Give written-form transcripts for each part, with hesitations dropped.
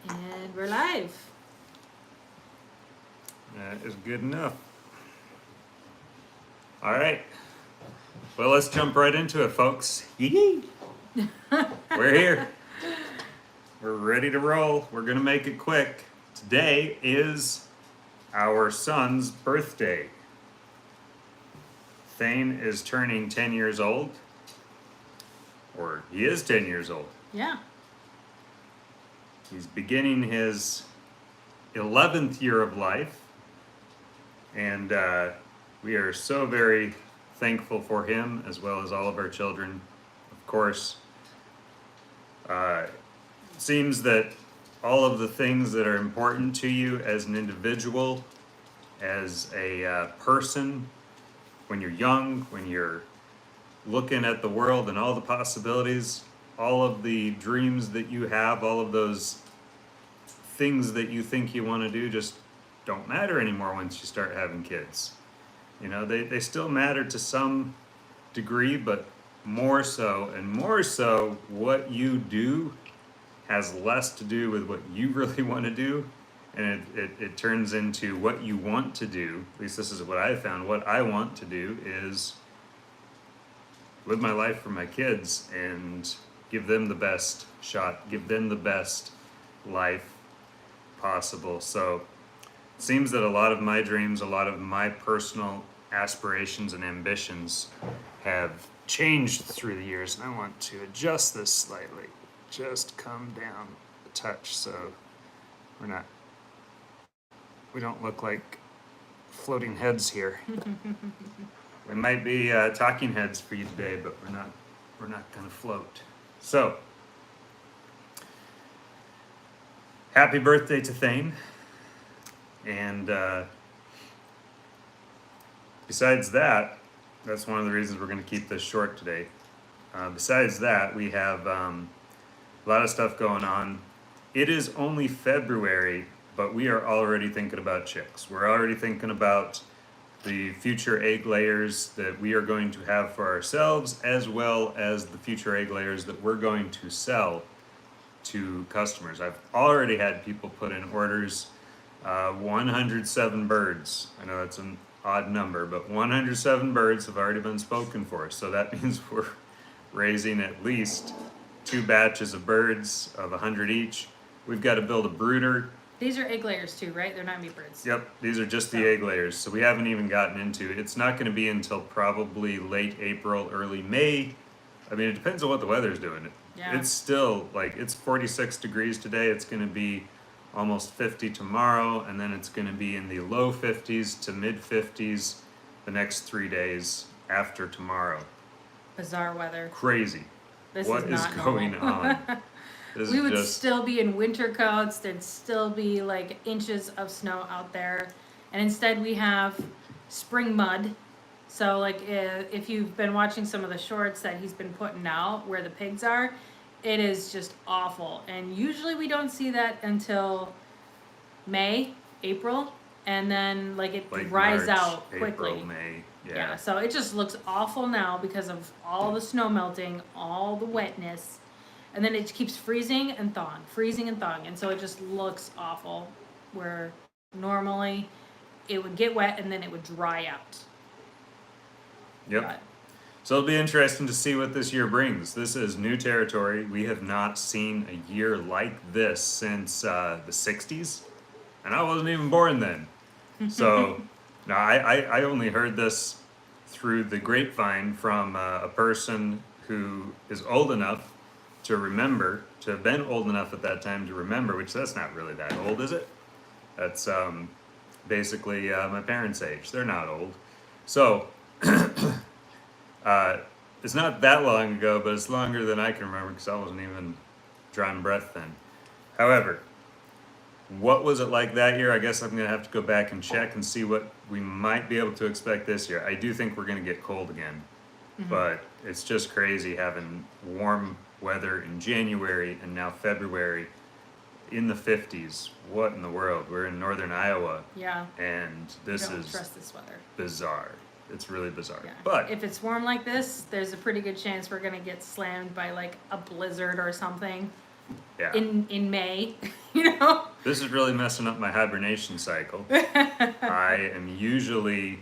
And we're live. That is good enough. All right. Well, let's jump right into it, folks. Yee! We're here. We're ready to roll. We're going to make it quick. Today is our son's birthday. Thane is turning 10 years old. Or he is 10 years old. Yeah. He's beginning his 11th year of life. And we are so very thankful for him, as well as all of our children. Of course, it seems that all of the things that are important to you as an individual, as a person, when you're young, when you're looking at the world and all the possibilities, all of the dreams that you have, all of those things that you think you want to do just don't matter anymore once you start having kids. You know, they still matter to some degree, but more so, what you do has less to do with what you really want to do, and it turns into what you want to do. At least this is what I found. What I want to do is live my life for my kids and give them the best shot, give them the best life possible. So it seems that a lot of my dreams, a lot of my personal aspirations and ambitions have changed through the years, and I want to adjust this slightly. Just come down a touch so we don't look like floating heads here. We might be talking heads for you today, but we're not gonna float. So, happy birthday to Thane. And besides that, that's one of the reasons we're going to keep this short today. Besides that, we have a lot of stuff going on. It is only February, but we are already thinking about chicks. We're already thinking about the future egg layers that we are going to have for ourselves, as well as the future egg layers that we're going to sell to customers. I've already had people put in orders. 107 birds. I know that's an odd number, but 107 birds have already been spoken for. So that means we're raising at least 2 batches of birds of 100 each. We've got to build a brooder. These are egg layers too, right? They're not meat birds. Yep, these are just the egg layers. So we haven't even gotten into it. It's not going to be until probably late April, early May. I mean, it depends on what the weather's doing. Yeah. It's still it's 46 degrees today. It's going to be almost 50 tomorrow, and then it's going to be in the low 50s to mid 50s the next 3 days after tomorrow. Bizarre weather. Crazy. What is going on? We would still be in winter coats. There'd still be like inches of snow out there, and instead we have spring mud. So like if you've been watching some of the shorts that he's been putting out where the pigs are, it is just awful. And usually we don't see that until May, April, and then like it dries out quickly. April, May, yeah. So it just looks awful now because of all the snow melting, all the wetness, and then it keeps freezing and thawing, and so it just looks awful. Where normally it would get wet and then it would dry out. Yep. But so it'll be interesting to see what this year brings. This is new territory. We have not seen a year like this since the 60s, and I wasn't even born then. So, no, I only heard this through the grapevine from a person who is old enough to remember, to have been old enough at that time to remember, which that's not really that old, is it? That's basically my parents' age. They're not old. So, it's not that long ago, but it's longer than I can remember because I wasn't even drawing breath then. However, what was it like that year? I guess I'm going to have to go back and check and see what we might be able to expect this year. I do think we're going to get cold again, but it's just crazy having warm weather in January and now February in the 50s. What in the world? We're in northern Iowa. Yeah. And this don't is trust this weather. Bizarre. It's really bizarre. Yeah. But if it's warm like this, there's a pretty good chance we're gonna get slammed by like a blizzard or something. Yeah. In May, you know. This is really messing up my hibernation cycle. I am usually,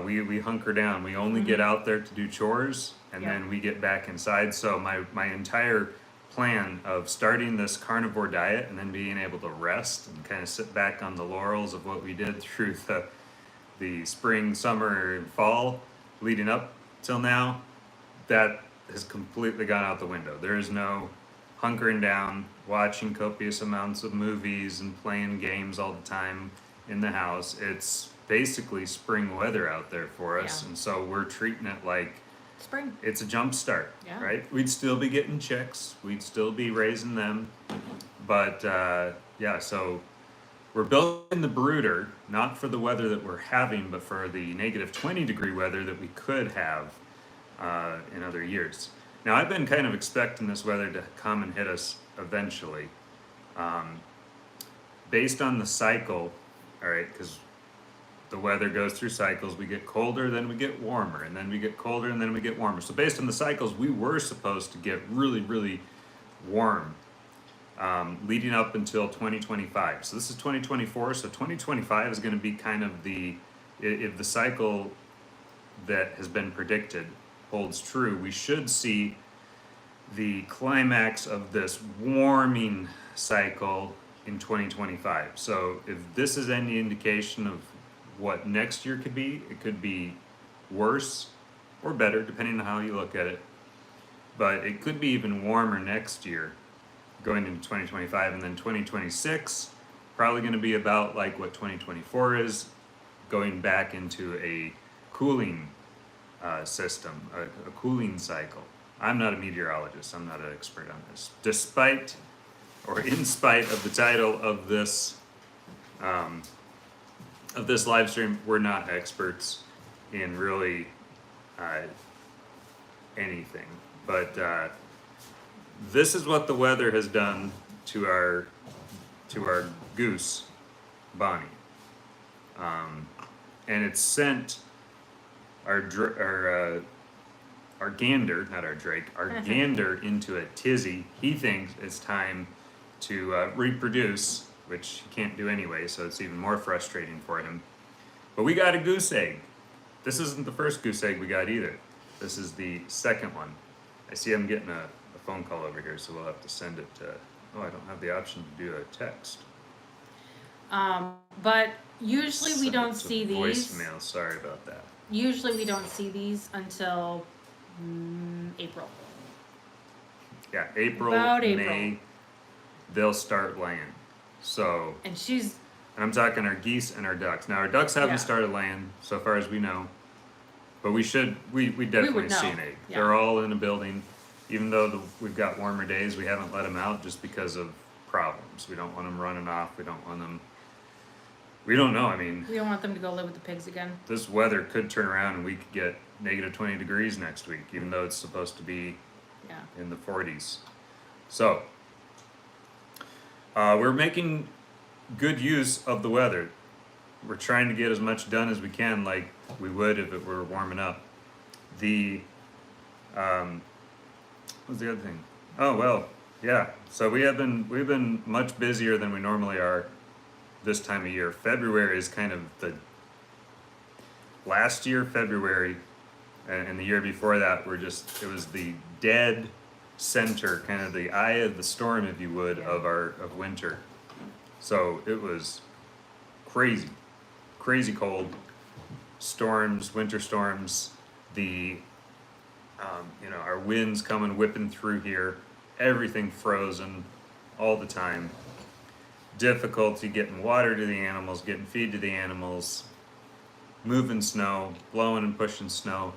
we hunker down. We only get out there to do chores, and Yep. then we get back inside. So my entire plan of starting this carnivore diet and then being able to rest and kind of sit back on the laurels of what we did through the spring, summer, and fall leading up till now, that has completely gone out the window. There is no hunkering down, watching copious amounts of movies and playing games all the time in the house. It's basically spring weather out there for us, Yeah. and so we're treating it like Spring. it's a jump start, Yeah. right? We'd still be getting chicks, we'd still be raising them, but yeah, so we're building the brooder not for the weather that we're having, but for the negative 20-degree weather that we could have in other years. Now, I've been kind of expecting this weather to come and hit us eventually. Based on the cycle, all right, because the weather goes through cycles. We get colder, then we get warmer, and then we get colder, and then we get warmer. So based on the cycles, we were supposed to get really, really warm leading up until 2025. So this is 2024, so 2025 is going to be kind of if the cycle that has been predicted holds true, we should see the climax of this warming cycle in 2025. So if this is any indication of what next year could be, it could be worse or better, depending on how you look at it. But it could be even warmer next year, going into 2025, and then 2026, probably going to be about like what 2024 is, going back into a cooling system, a cooling cycle. I'm not a meteorologist, I'm not an expert on this. Despite, or in spite of the title of this live stream, we're not experts in really anything. But this is what the weather has done to our goose, Bonnie, and it's sent our gander, not our drake, our gander into a tizzy. He thinks it's time to reproduce, which he can't do anyway, so it's even more frustrating for him. But we got a goose egg. This isn't the first goose egg we got either. This is the second one. I see I'm getting a phone call over here, so we'll have to send it to, oh, I don't have the option to do a text. But usually we Send don't it to see these. Voicemail, sorry about that. Usually we don't see these until April. Yeah, April, About May, April. they'll start laying. So, And she's and I'm talking our geese and our ducks. Now our ducks haven't Yeah. started laying so far as we know, but we definitely would know. see an egg. Yeah. They're all in a building. Even though we've got warmer days, we haven't let them out just because of problems. We don't want them running off. We don't want them. We don't know. I mean, we don't want them to go live with the pigs again. this weather could turn around and we could get negative 20 degrees next week, even though it's supposed to be Yeah. in the 40s. So, we're making good use of the weather. We're trying to get as much done as we can, like we would if it were warming up. What's the other thing? Oh well, yeah. So we've been much busier than we normally are this time of year. February is kind of last year February, and the year before that it was the dead center, kind of the eye of the storm, if you would, Yeah. of winter. So it was crazy cold, storms, winter storms, our winds coming whipping through here, everything frozen all the time. Difficulty getting water to the animals, getting feed to the animals, moving snow, blowing and pushing snow,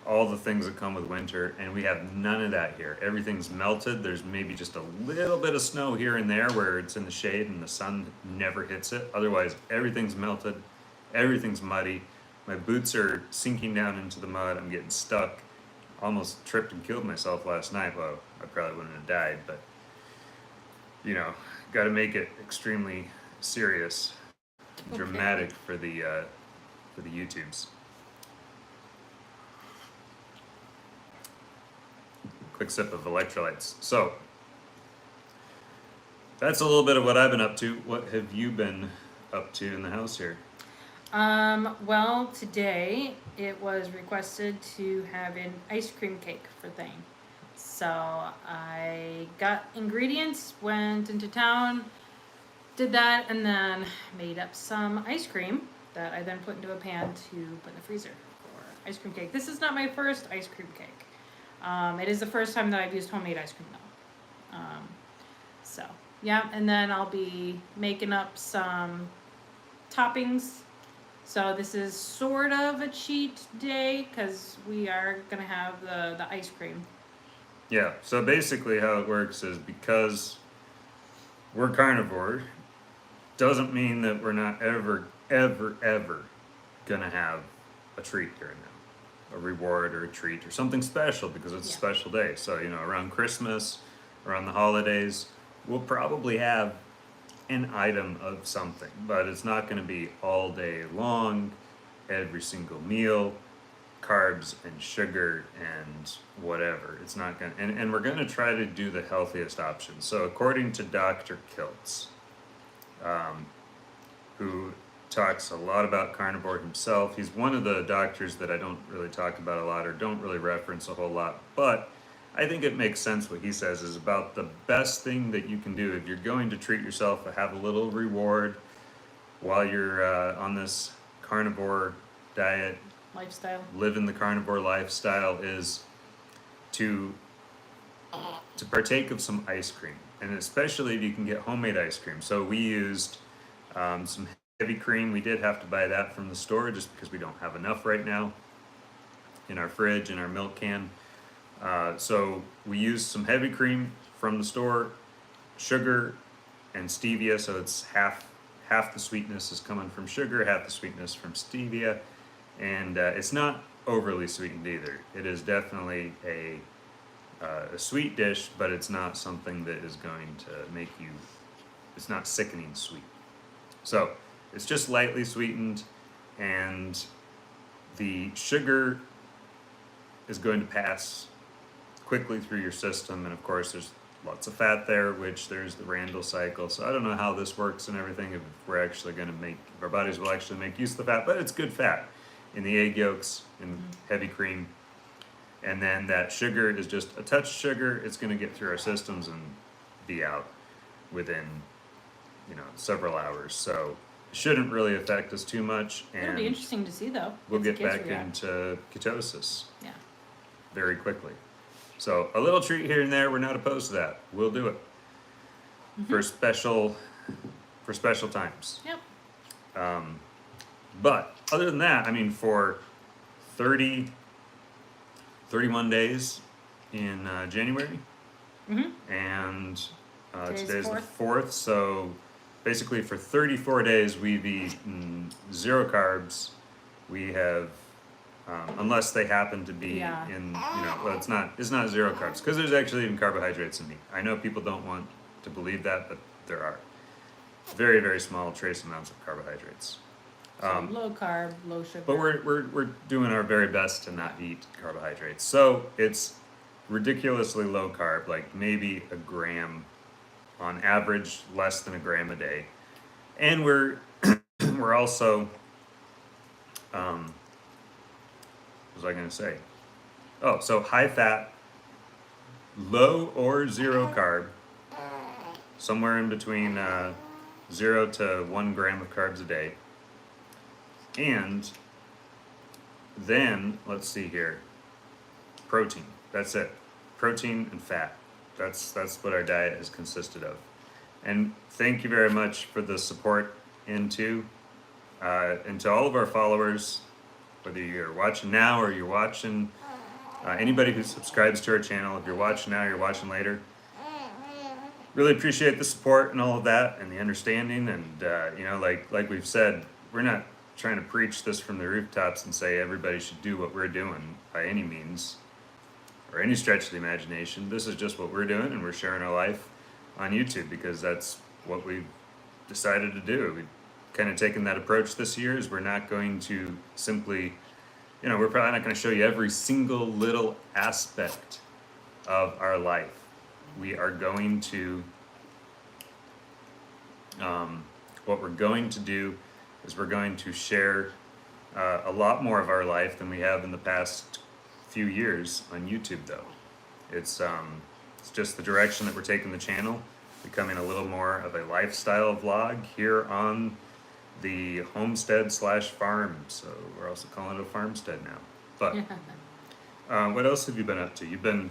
all the things that come with winter, and we have none of that here. Everything's melted. There's maybe just a little bit of snow here and there where it's in the shade and the sun never hits it. Otherwise, everything's melted, everything's muddy. My boots are sinking down into the mud. I'm getting stuck. Almost tripped and killed myself last night. Well, I probably wouldn't have died, but got to make it extremely serious, dramatic for the YouTubes. Quick sip of electrolytes. So that's a little bit of what I've been up to. What have you been up to in the house here? Well, today it was requested to have an ice cream cake for Thane. So I got ingredients, went into town, did that, and then made up some ice cream that I then put into a pan to put in the freezer for ice cream cake. This is not my first ice cream cake. It is the first time that I've used homemade ice cream though. So yeah, and then I'll be making up some toppings. So this is sort of a cheat day because we are gonna have the ice cream. Yeah, so basically how it works is because we're carnivore, doesn't mean that we're not ever gonna have a treat during now. A reward or a treat or something special because it's a special day. So, around Christmas, around the holidays, we'll probably have an item of something, but it's not gonna be all day long, every single meal, carbs and sugar and whatever. It's not gonna, and we're gonna try to do the healthiest option. So according to Dr. Kiltz, who talks a lot about carnivore himself, he's one of the doctors that I don't really talk about a lot or don't really reference a whole lot, but I think it makes sense what he says is about the best thing that you can do if you're going to treat yourself, have a little reward while you're on this carnivore diet, Lifestyle. living the carnivore lifestyle, is to partake of some ice cream, and especially if you can get homemade ice cream. So we used some heavy cream. We did have to buy that from the store just because we don't have enough right now in our fridge, in our milk can. So we used some heavy cream from the store, sugar and stevia, so it's half the sweetness is coming from sugar, half the sweetness from stevia, and it's not overly sweetened either. It is definitely a sweet dish, but it's not something that is going to make you, it's not sickening sweet. So it's just lightly sweetened, and the sugar is going to pass quickly through your system, and of course there's lots of fat there, which there's the Randall cycle. So I don't know how this works and everything, if we're actually going to make, if our bodies will actually make use of the fat, but it's good fat in the egg yolks and heavy cream. And then that sugar is just a touch of sugar. It's going to get through our systems and be out within several hours. So it shouldn't really affect us too much, and It'll be interesting to see though. we'll It's a get case back react. into ketosis Yeah. very quickly. So a little treat here and there, we're not opposed to that. We'll do it for special times. Yep. But other than that, I mean, for 31 days in January, and today's the 4th, so basically for 34 days we've eaten 0 carbs. We have, unless they happen to be in, well, it's not 0 carbs, because there's actually even carbohydrates in meat. I know people don't want to believe that, but there are very, very small trace amounts of carbohydrates. So low carb, low sugar. But we're doing our very best to not eat carbohydrates. So it's ridiculously low carb, like maybe a gram on average, less than a gram a day. And we're also what was I gonna say? Oh, so high fat, low or 0 carb, somewhere in between 0 to 1 gram of carbs a day. And then, let's see here, protein. That's it. Protein and fat. That's what our diet has consisted of. And thank you very much for the support and to all of our followers, whether you're watching now or you're watching, anybody who subscribes to our channel, if you're watching now, you're watching later. Really appreciate the support and all of that and the understanding, and like we've said, we're not trying to preach this from the rooftops and say everybody should do what we're doing by any means or any stretch of the imagination. This is just what we're doing, and we're sharing our life on YouTube because that's what we've decided to do. We've kind of taken that approach this year, is we're not going to simply, we're probably not going to show you every single little aspect of our life. We are going to What we're going to do is we're going to share a lot more of our life than we have in the past few years on YouTube, though. It's just the direction that we're taking the channel, becoming a little more of a lifestyle vlog here on the homestead slash farm. So we're also calling it a farmstead now. But what else have you been up to? You've been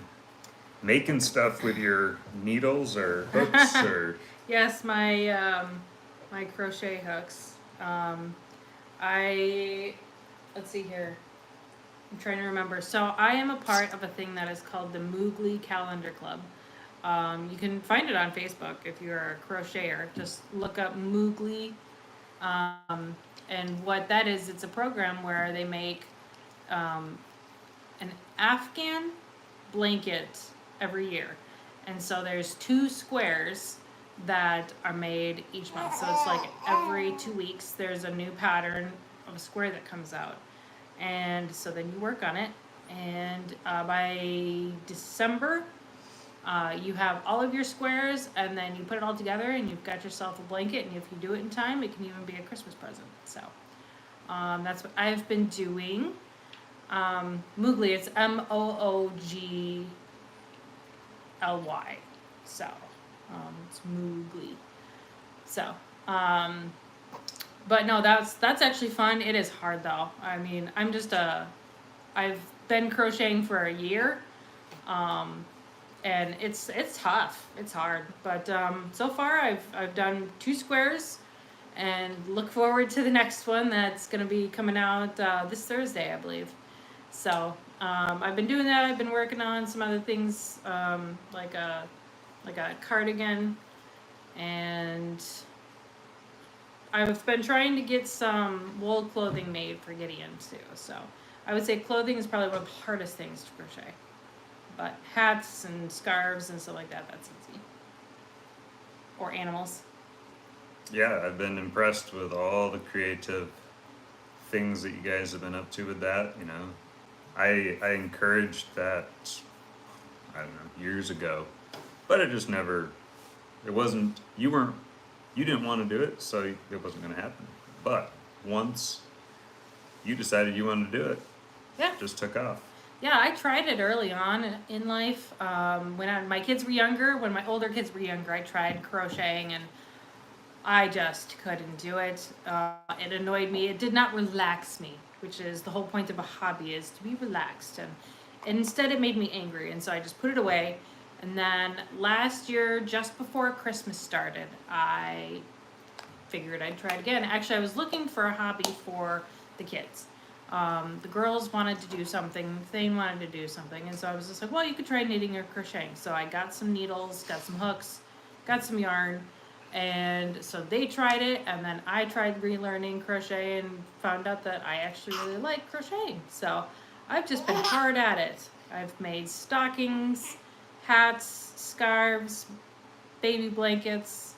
making stuff with your needles or hooks or Yes, my my crochet hooks. Let's see here. I'm trying to remember. So I am a part of a thing that is called the Moogly Calendar Club. You can find it on Facebook if you're a crocheter. Just look up Moogly. And what that is, it's a program where they make an Afghan blanket every year. And so there's 2 squares that are made each month. So it's like every 2 weeks there's a new pattern of a square that comes out. And so then you work on it. And by December, you have all of your squares, and then you put it all together, and you've got yourself a blanket. And if you do it in time, it can even be a Christmas present. So that's what I've been doing. Moogly, it's Moogly. So it's Moogly. So but no, that's actually fun. It is hard though. I mean, I've been crocheting for a year. And it's tough. It's hard. But so far I've done 2 squares, and look forward to the next one that's going to be coming out this Thursday, I believe. So I've been doing that. I've been working on some other things, like a cardigan, and I've been trying to get some wool clothing made for Gideon too. So I would say clothing is probably one of the hardest things to crochet. But hats and scarves and stuff like that, that's easy. Or animals. yeah, I've been impressed with all the creative things that you guys have been up to with that. You know, I encouraged that, I don't know, years ago, but it just never. It wasn't. You didn't want to do it, so it wasn't going to happen. But once you decided you wanted to do it, Yeah. it just took off. Yeah, I tried it early on in life. When my kids were younger, when my older kids were younger, I tried crocheting, and I just couldn't do it. It annoyed me. It did not relax me, which is the whole point of a hobby, is to be relaxed. And instead, it made me angry, and so I just put it away. And then last year, just before Christmas started, I figured I'd try it again. Actually, I was looking for a hobby for the kids. The girls wanted to do something, Thane wanted to do something, and so I was just like, well, you could try knitting or crocheting. So I got some needles, got some hooks, got some yarn, and so they tried it, and then I tried relearning crochet and found out that I actually really like crocheting. So I've just been hard at it. I've made stockings, hats, scarves, baby blankets,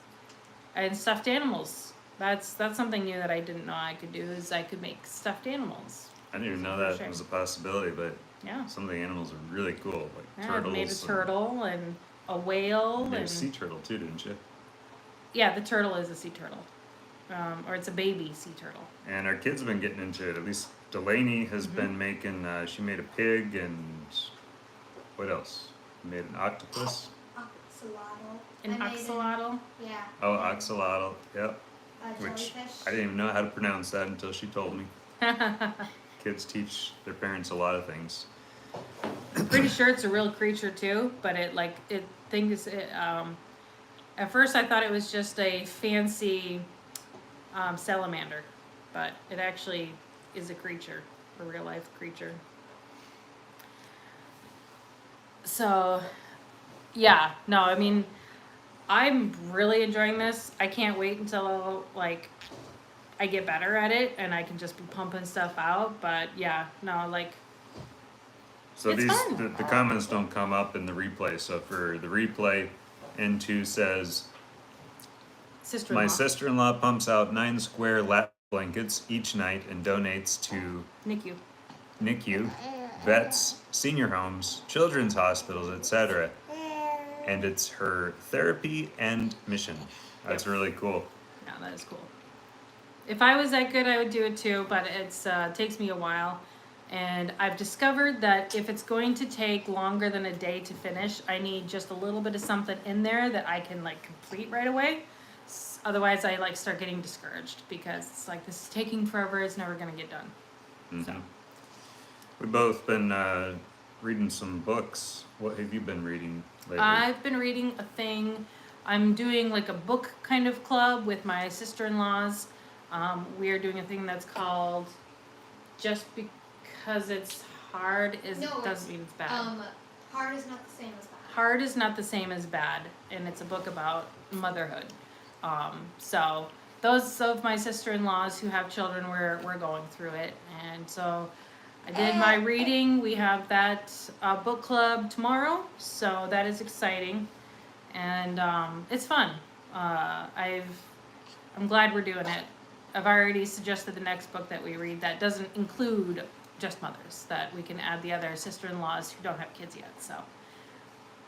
and stuffed animals. That's something new that I didn't know I could do, is I could make stuffed animals. I didn't even know that was a possibility, but Yeah. some of the animals are really cool, like Yeah, turtles. I've made a turtle and a whale. You made a And sea turtle too, didn't you? yeah, the turtle is a sea turtle. Or it's a baby sea turtle. And our kids have been getting into it. At least Delaney has been making. She made a pig, and what else? Made an octopus. Axolotl. An I made axolotl. Yeah. Oh, axolotl. Yep. Which Jellyfish. I didn't even know how to pronounce that until she told me. Kids teach their parents a lot of things. I'm pretty sure it's a real creature too, but at first I thought it was just a fancy salamander, but it actually is a creature, a real life creature. So, yeah, no, I mean, I'm really enjoying this. I can't wait until I get better at it and I can just be pumping stuff out. But yeah, no, So It's fun. the comments don't come up in the replay. So for the replay, N2 says, sister-in-law. my sister-in-law pumps out 9 square lap blankets each night and donates to NICU. NICU, vets, senior homes, children's hospitals, etc. and it's her therapy and mission. That's really cool. Yeah, that is cool. If I was that good, I would do it too, but it's takes me a while. And I've discovered that if it's going to take longer than a day to finish, I need just a little bit of something in there that I can like complete right away. Otherwise, I like start getting discouraged because it's like this is taking forever. It's never gonna get done. So We've both been reading some books. What have you been reading lately? I've been reading a thing. I'm doing like a book kind of club with my sister-in-laws. We are doing a thing that's called Just Because It's Hard doesn't mean it's bad. Hard is not the same as bad. Hard is not the same as bad, and it's a book about motherhood. So those of my sister-in-laws who have children, we're going through it, and so I did my reading. We have that book club tomorrow, so that is exciting, and it's fun. I'm glad we're doing it. I've already suggested the next book that we read that doesn't include just mothers, that we can add the other sister-in-laws who don't have kids yet. So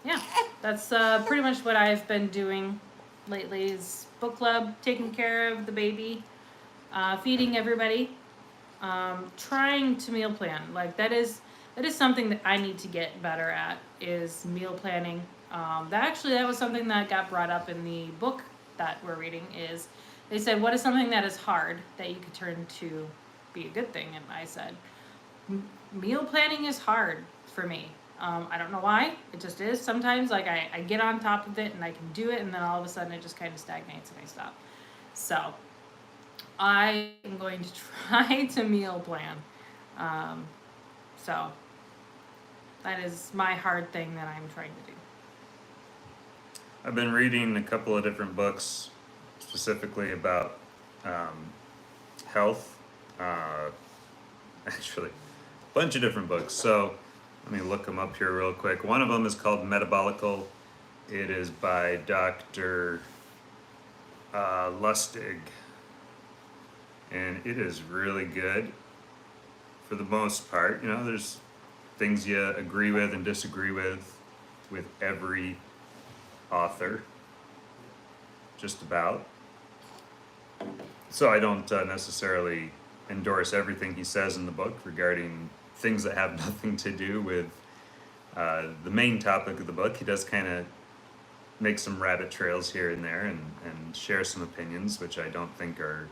yeah, that's pretty much what I've been doing lately is book club, taking care of the baby, feeding everybody, trying to meal plan. Like that is something that I need to get better at is meal planning. That was something that got brought up in the book that we're reading is they said, what is something that is hard that you could turn to be a good thing? And I said, meal planning is hard for me. I don't know why. It just is. Sometimes like I get on top of it and I can do it and then all of a sudden it just kind of stagnates and I stop. So I am going to try to meal plan. So that is my hard thing that I'm trying to do. I've been reading a couple of different books specifically about health. Actually, a bunch of different books. So let me look them up here real quick. One of them is called Metabolical. It is by Dr. Lustig. And it is really good for the most part. You know, there's things you agree with and disagree with every author, just about. So I don't necessarily endorse everything he says in the book regarding things that have nothing to do with the main topic of the book. He does kind of make some rabbit trails here and there and share some opinions, which I don't think are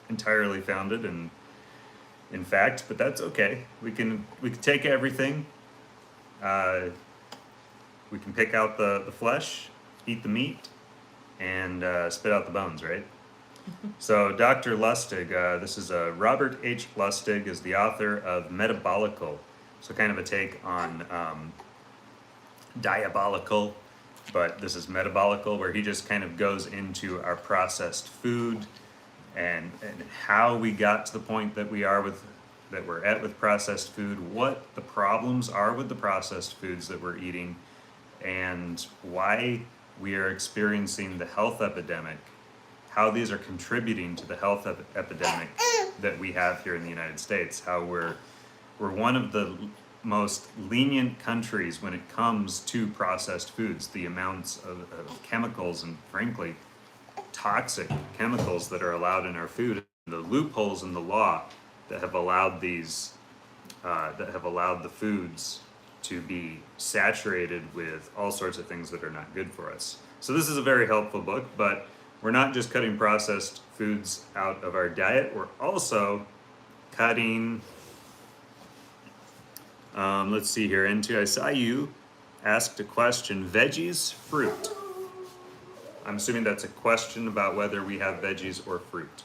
entirely founded in fact, but that's okay. We can take everything. We can pick out the flesh, eat the meat, and spit out the bones, right? So Dr. Lustig, this is Robert H. Lustig is the author of Metabolical. So kind of a take on Diabolical, but this is Metabolical, where he just kind of goes into our processed food and how we got to the point that we're at with processed food, what the problems are with the processed foods that we're eating, and why we are experiencing the health epidemic, how these are contributing to the health epidemic that we have here in the United States, how we're one of the most lenient countries when it comes to processed foods, the amounts of chemicals and frankly toxic chemicals that are allowed in our food, the loopholes in the law that have allowed these the foods to be saturated with all sorts of things that are not good for us. So this is a very helpful book, but we're not just cutting processed foods out of our diet, we're also cutting, let's see here, I saw you asked a question, veggies, fruit. I'm assuming that's a question about whether we have veggies or fruit.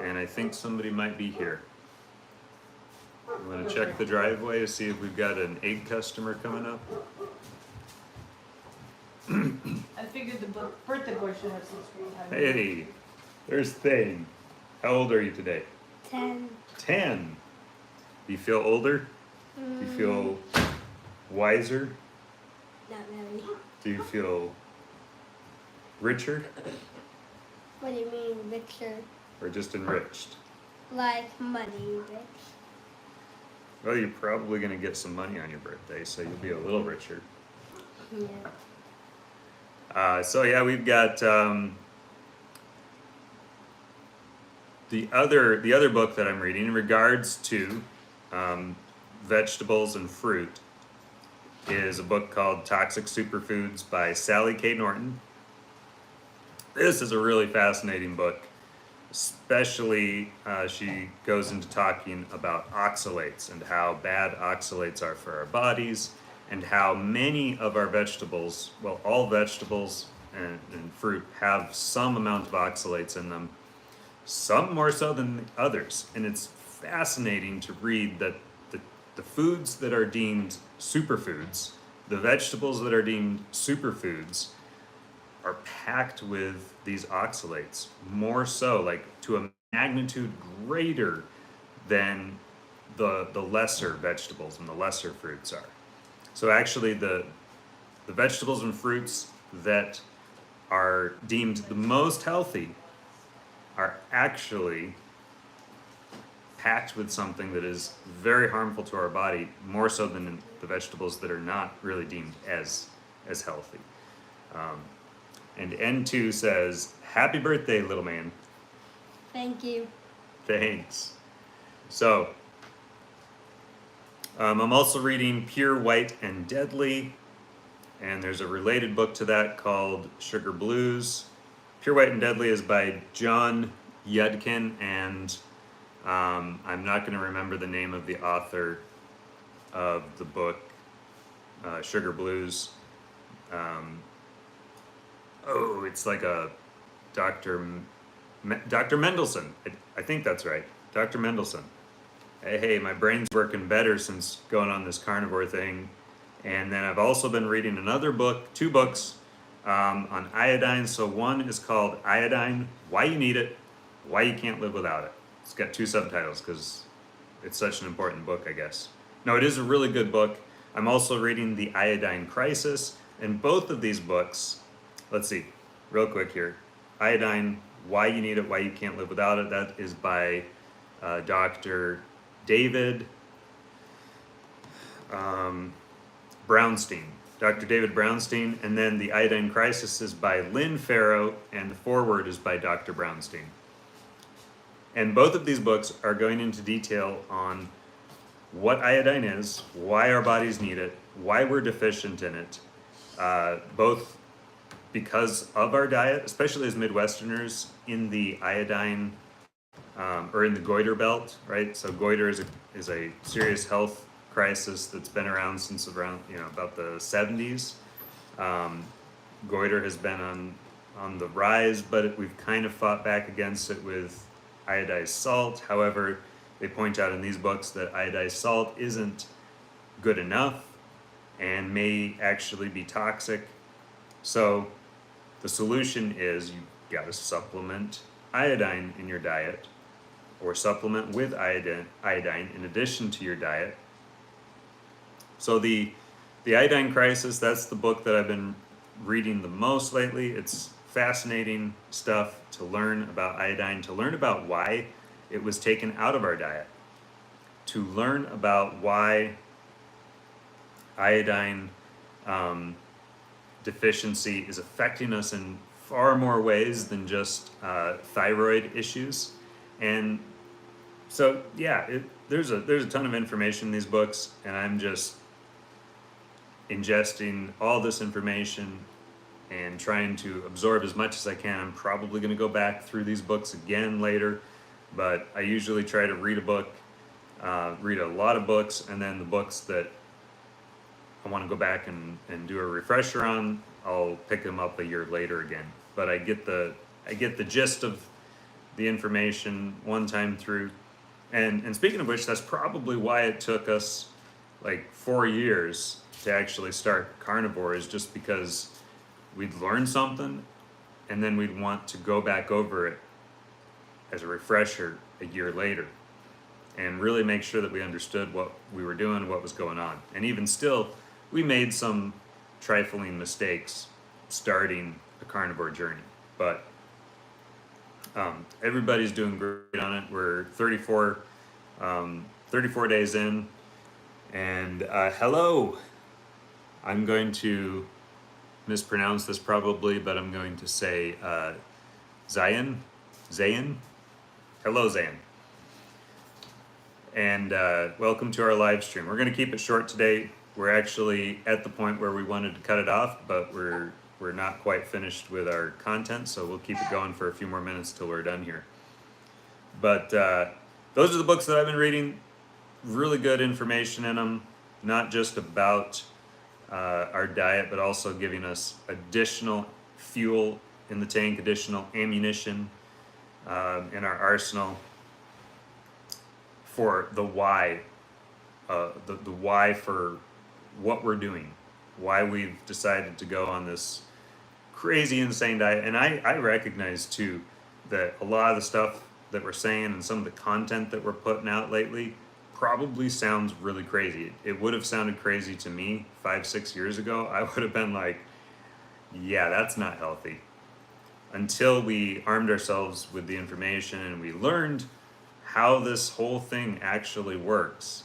And I think somebody might be here. I'm gonna check the driveway to see if we've got an egg customer coming up. I figured the birthday boy should have some screen time. Hey, there's Thane. How old are you today? 10. 10. Do you feel older? Do you feel wiser? Not really. Do you feel richer What do you mean, richer? or just enriched? Like money rich. Well, you're probably going to get some money on your birthday, so you'll be a little richer. Yeah. So yeah, we've got the other book that I'm reading in regards to vegetables and fruit is a book called Toxic Superfoods by Sally K. Norton. This is a really fascinating book, especially she goes into talking about oxalates and how bad oxalates are for our bodies, and how many of our vegetables, well, all vegetables and fruit have some amount of oxalates in them, some more so than others. And it's fascinating to read that the foods that are deemed superfoods, the vegetables that are deemed superfoods, are packed with these oxalates, more so, like to a magnitude greater than the lesser vegetables and the lesser fruits are. So actually the vegetables and fruits that are deemed the most healthy are actually packed with something that is very harmful to our body, more so than the vegetables that are not really deemed as healthy. And N2 says, "Happy birthday, little man." Thank you. Thanks. So, I'm also reading Pure, White, and Deadly, and there's a related book to that called Sugar Blues. Pure, White, and Deadly is by John Yudkin, and I'm not going to remember the name of the author of the book, Sugar Blues. It's like a Dr. Mendelsohn. I think that's right. Dr. Mendelsohn. Hey, my brain's working better since going on this carnivore thing. And then I've also been reading another book, 2 books on iodine. So one is called Iodine, Why You Need It, Why You Can't Live Without It. It's got 2 subtitles because it's such an important book, I guess. No, it is a really good book. I'm also reading The Iodine Crisis, and both of these books, let's see, real quick here. Iodine, Why You Need It, Why You Can't Live Without It. That is by Dr. David Brownstein. Dr. David Brownstein. And then The Iodine Crisis is by Lynn Farrow, and the foreword is by Dr. Brownstein. And both of these books are going into detail on what iodine is, why our bodies need it, why we're deficient in it, both because of our diet, especially as Midwesterners, in the iodine or in the goiter belt, right? So goiter is a serious health crisis that's been around since around about the 70s. Goiter has been on the rise, but we've kind of fought back against it with iodized salt. However, they point out in these books that iodized salt isn't good enough and may actually be toxic. So the solution is you got to supplement iodine in your diet, or supplement with iodine in addition to your diet. So the Iodine Crisis, that's the book that I've been reading the most lately. It's fascinating stuff to learn about iodine, to learn about why it was taken out of our diet, to learn about why iodine deficiency is affecting us in far more ways than just thyroid issues. And so yeah, there's a ton of information in these books, and I'm just ingesting all this information and trying to absorb as much as I can. I'm probably going to go back through these books again later, but I usually try to read a book, read a lot of books, and then the books that I want to go back and do a refresher on, I'll pick them up a year later again. But I get the gist of the information one time through. And speaking of which, that's probably why it took us like 4 years to actually start carnivore, is just because we'd learn something and then we'd want to go back over it as a refresher a year later and really make sure that we understood what we were doing, what was going on. And even still, we made some trifling mistakes starting a carnivore journey, but everybody's doing great on it. We're 34 days in, and hello. I'm going to mispronounce this probably, but I'm going to say Zayn. Hello, Zayn. And welcome to our live stream. We're going to keep it short today. We're actually at the point where we wanted to cut it off, but we're not quite finished with our content, so we'll keep it going for a few more minutes till we're done here. But those are the books that I've been reading. Really good information in them, not just about our diet, but also giving us additional fuel in the tank, additional ammunition in our arsenal for the why, the why for what we're doing, why we've decided to go on this crazy, insane diet. And I recognize too that a lot of the stuff that we're saying and some of the content that we're putting out lately probably sounds really crazy. It would have sounded crazy to me 5-6 years ago. I would have been like, yeah, that's not healthy. Until we armed ourselves with the information and we learned how this whole thing actually works,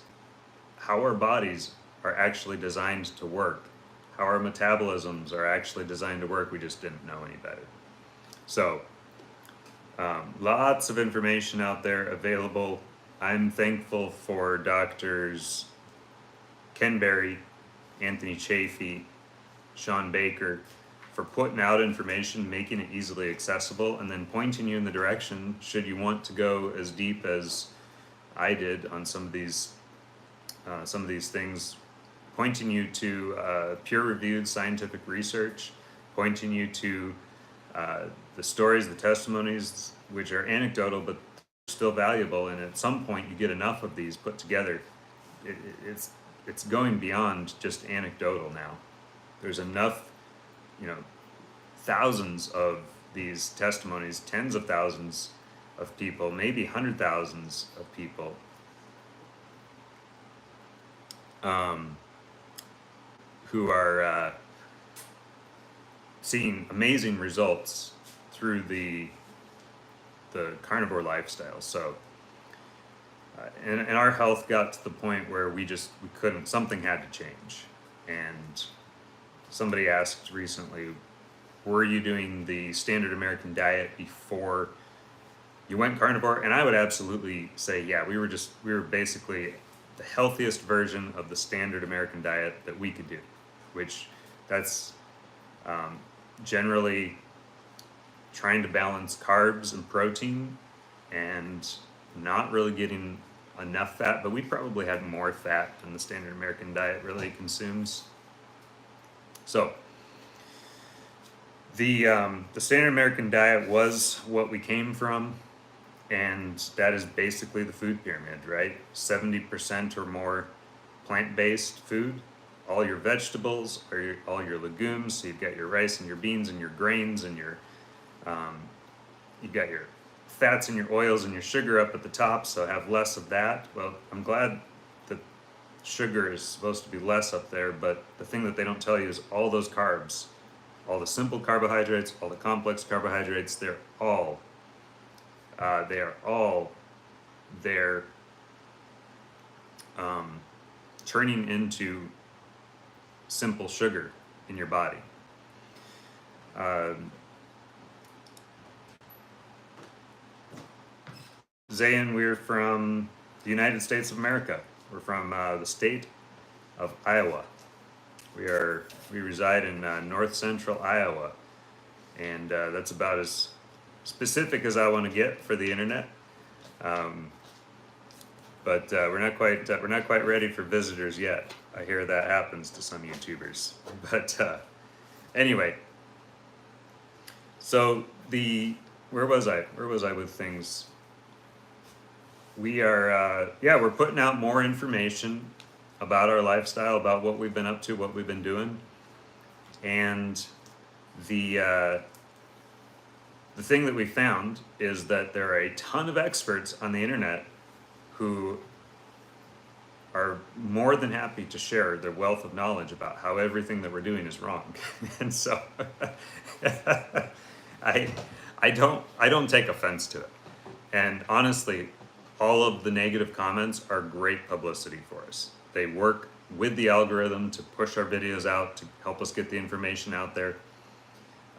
how our bodies are actually designed to work, how our metabolisms are actually designed to work. We just didn't know any better. So lots of information out there available. I'm thankful for doctors Ken Berry, Anthony Chafee, Sean Baker for putting out information, making it easily accessible, and then pointing you in the direction should you want to go as deep as I did on some of these things, pointing you to peer-reviewed scientific research, pointing you to the stories, the testimonies, which are anecdotal but still valuable. And at some point, you get enough of these put together. It's going beyond just anecdotal now. There's enough, thousands of these testimonies, tens of thousands of people, maybe 100,000s of people who are seeing amazing results through the carnivore lifestyle. So and our health got to the point where we couldn't, something had to change. And somebody asked recently, were you doing the standard American diet before you went carnivore? And I would absolutely say, yeah, we were basically the healthiest version of the standard American diet that we could do, which that's generally trying to balance carbs and protein and not really getting enough fat, but we probably had more fat than the standard American diet really consumes. So the standard American diet was what we came from, and that is basically the food pyramid, right? 70% or more plant-based food, all your vegetables, or all your legumes. So you've got your rice and your beans and your grains and your you've got your fats and your oils and your sugar up at the top, so have less of that. Well, I'm glad that sugar is supposed to be less up there, but the thing that they don't tell you is all those carbs, all the simple carbohydrates, all the complex carbohydrates, they're all there turning into simple sugar in your body. Zayn, we're from the United States of America. We're from the state of Iowa. We reside in north central Iowa, and that's about as specific as I want to get for the internet. But we're not quite ready for visitors yet. I hear that happens to some YouTubers. But anyway, so where was I with things? We are we're putting out more information about our lifestyle, about what we've been up to, what we've been doing, and the thing that we found is that there are a ton of experts on the internet who are more than happy to share their wealth of knowledge about how everything that we're doing is wrong. And so I don't take offense to it. And honestly, all of the negative comments are great publicity for us. They work with the algorithm to push our videos out, to help us get the information out there.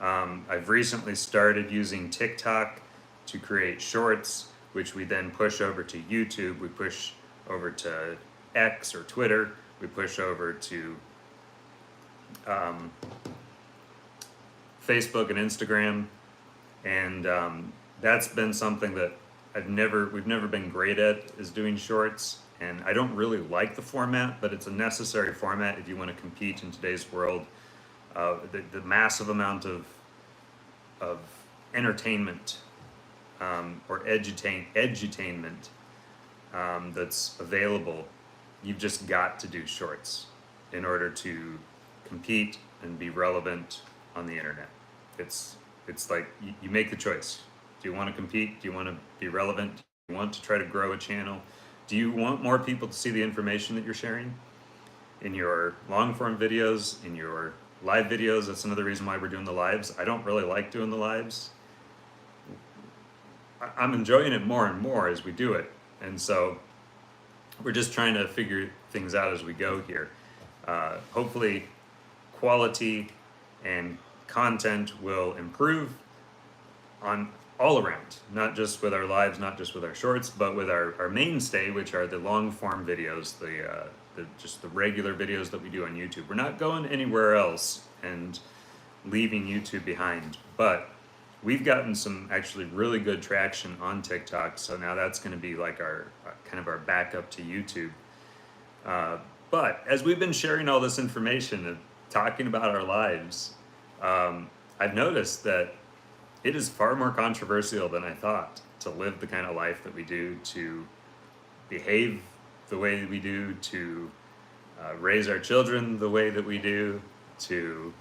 I've recently started using TikTok to create shorts, which we then push over to YouTube. We push over to X or Twitter. We push over to Facebook and Instagram, and that's been something that we've never been great at, is doing shorts. And I don't really like the format, but it's a necessary format if you want to compete in today's world. The massive amount of entertainment or edutainment that's available, you've just got to do shorts in order to compete and be relevant on the internet. It's like you make the choice. Do you want to compete? Do you want to be relevant? Do you want to try to grow a channel? Do you want more people to see the information that you're sharing in your long form videos, in your live videos? That's another reason why we're doing the lives. I don't really like doing the lives. I'm enjoying it more and more as we do it. And so we're just trying to figure things out as we go here. Hopefully quality and content will improve on all around, not just with our lives, not just with our shorts, but with our mainstay, which are the long form videos, just the regular videos that we do on YouTube. We're not going anywhere else and leaving YouTube behind, but we've gotten some actually really good traction on TikTok. So now that's going to be like our kind of our backup to YouTube. But as we've been sharing all this information and talking about our lives, I've noticed that it is far more controversial than I thought to live the kind of life that we do, to behave the way we do, to raise our children the way that we do, to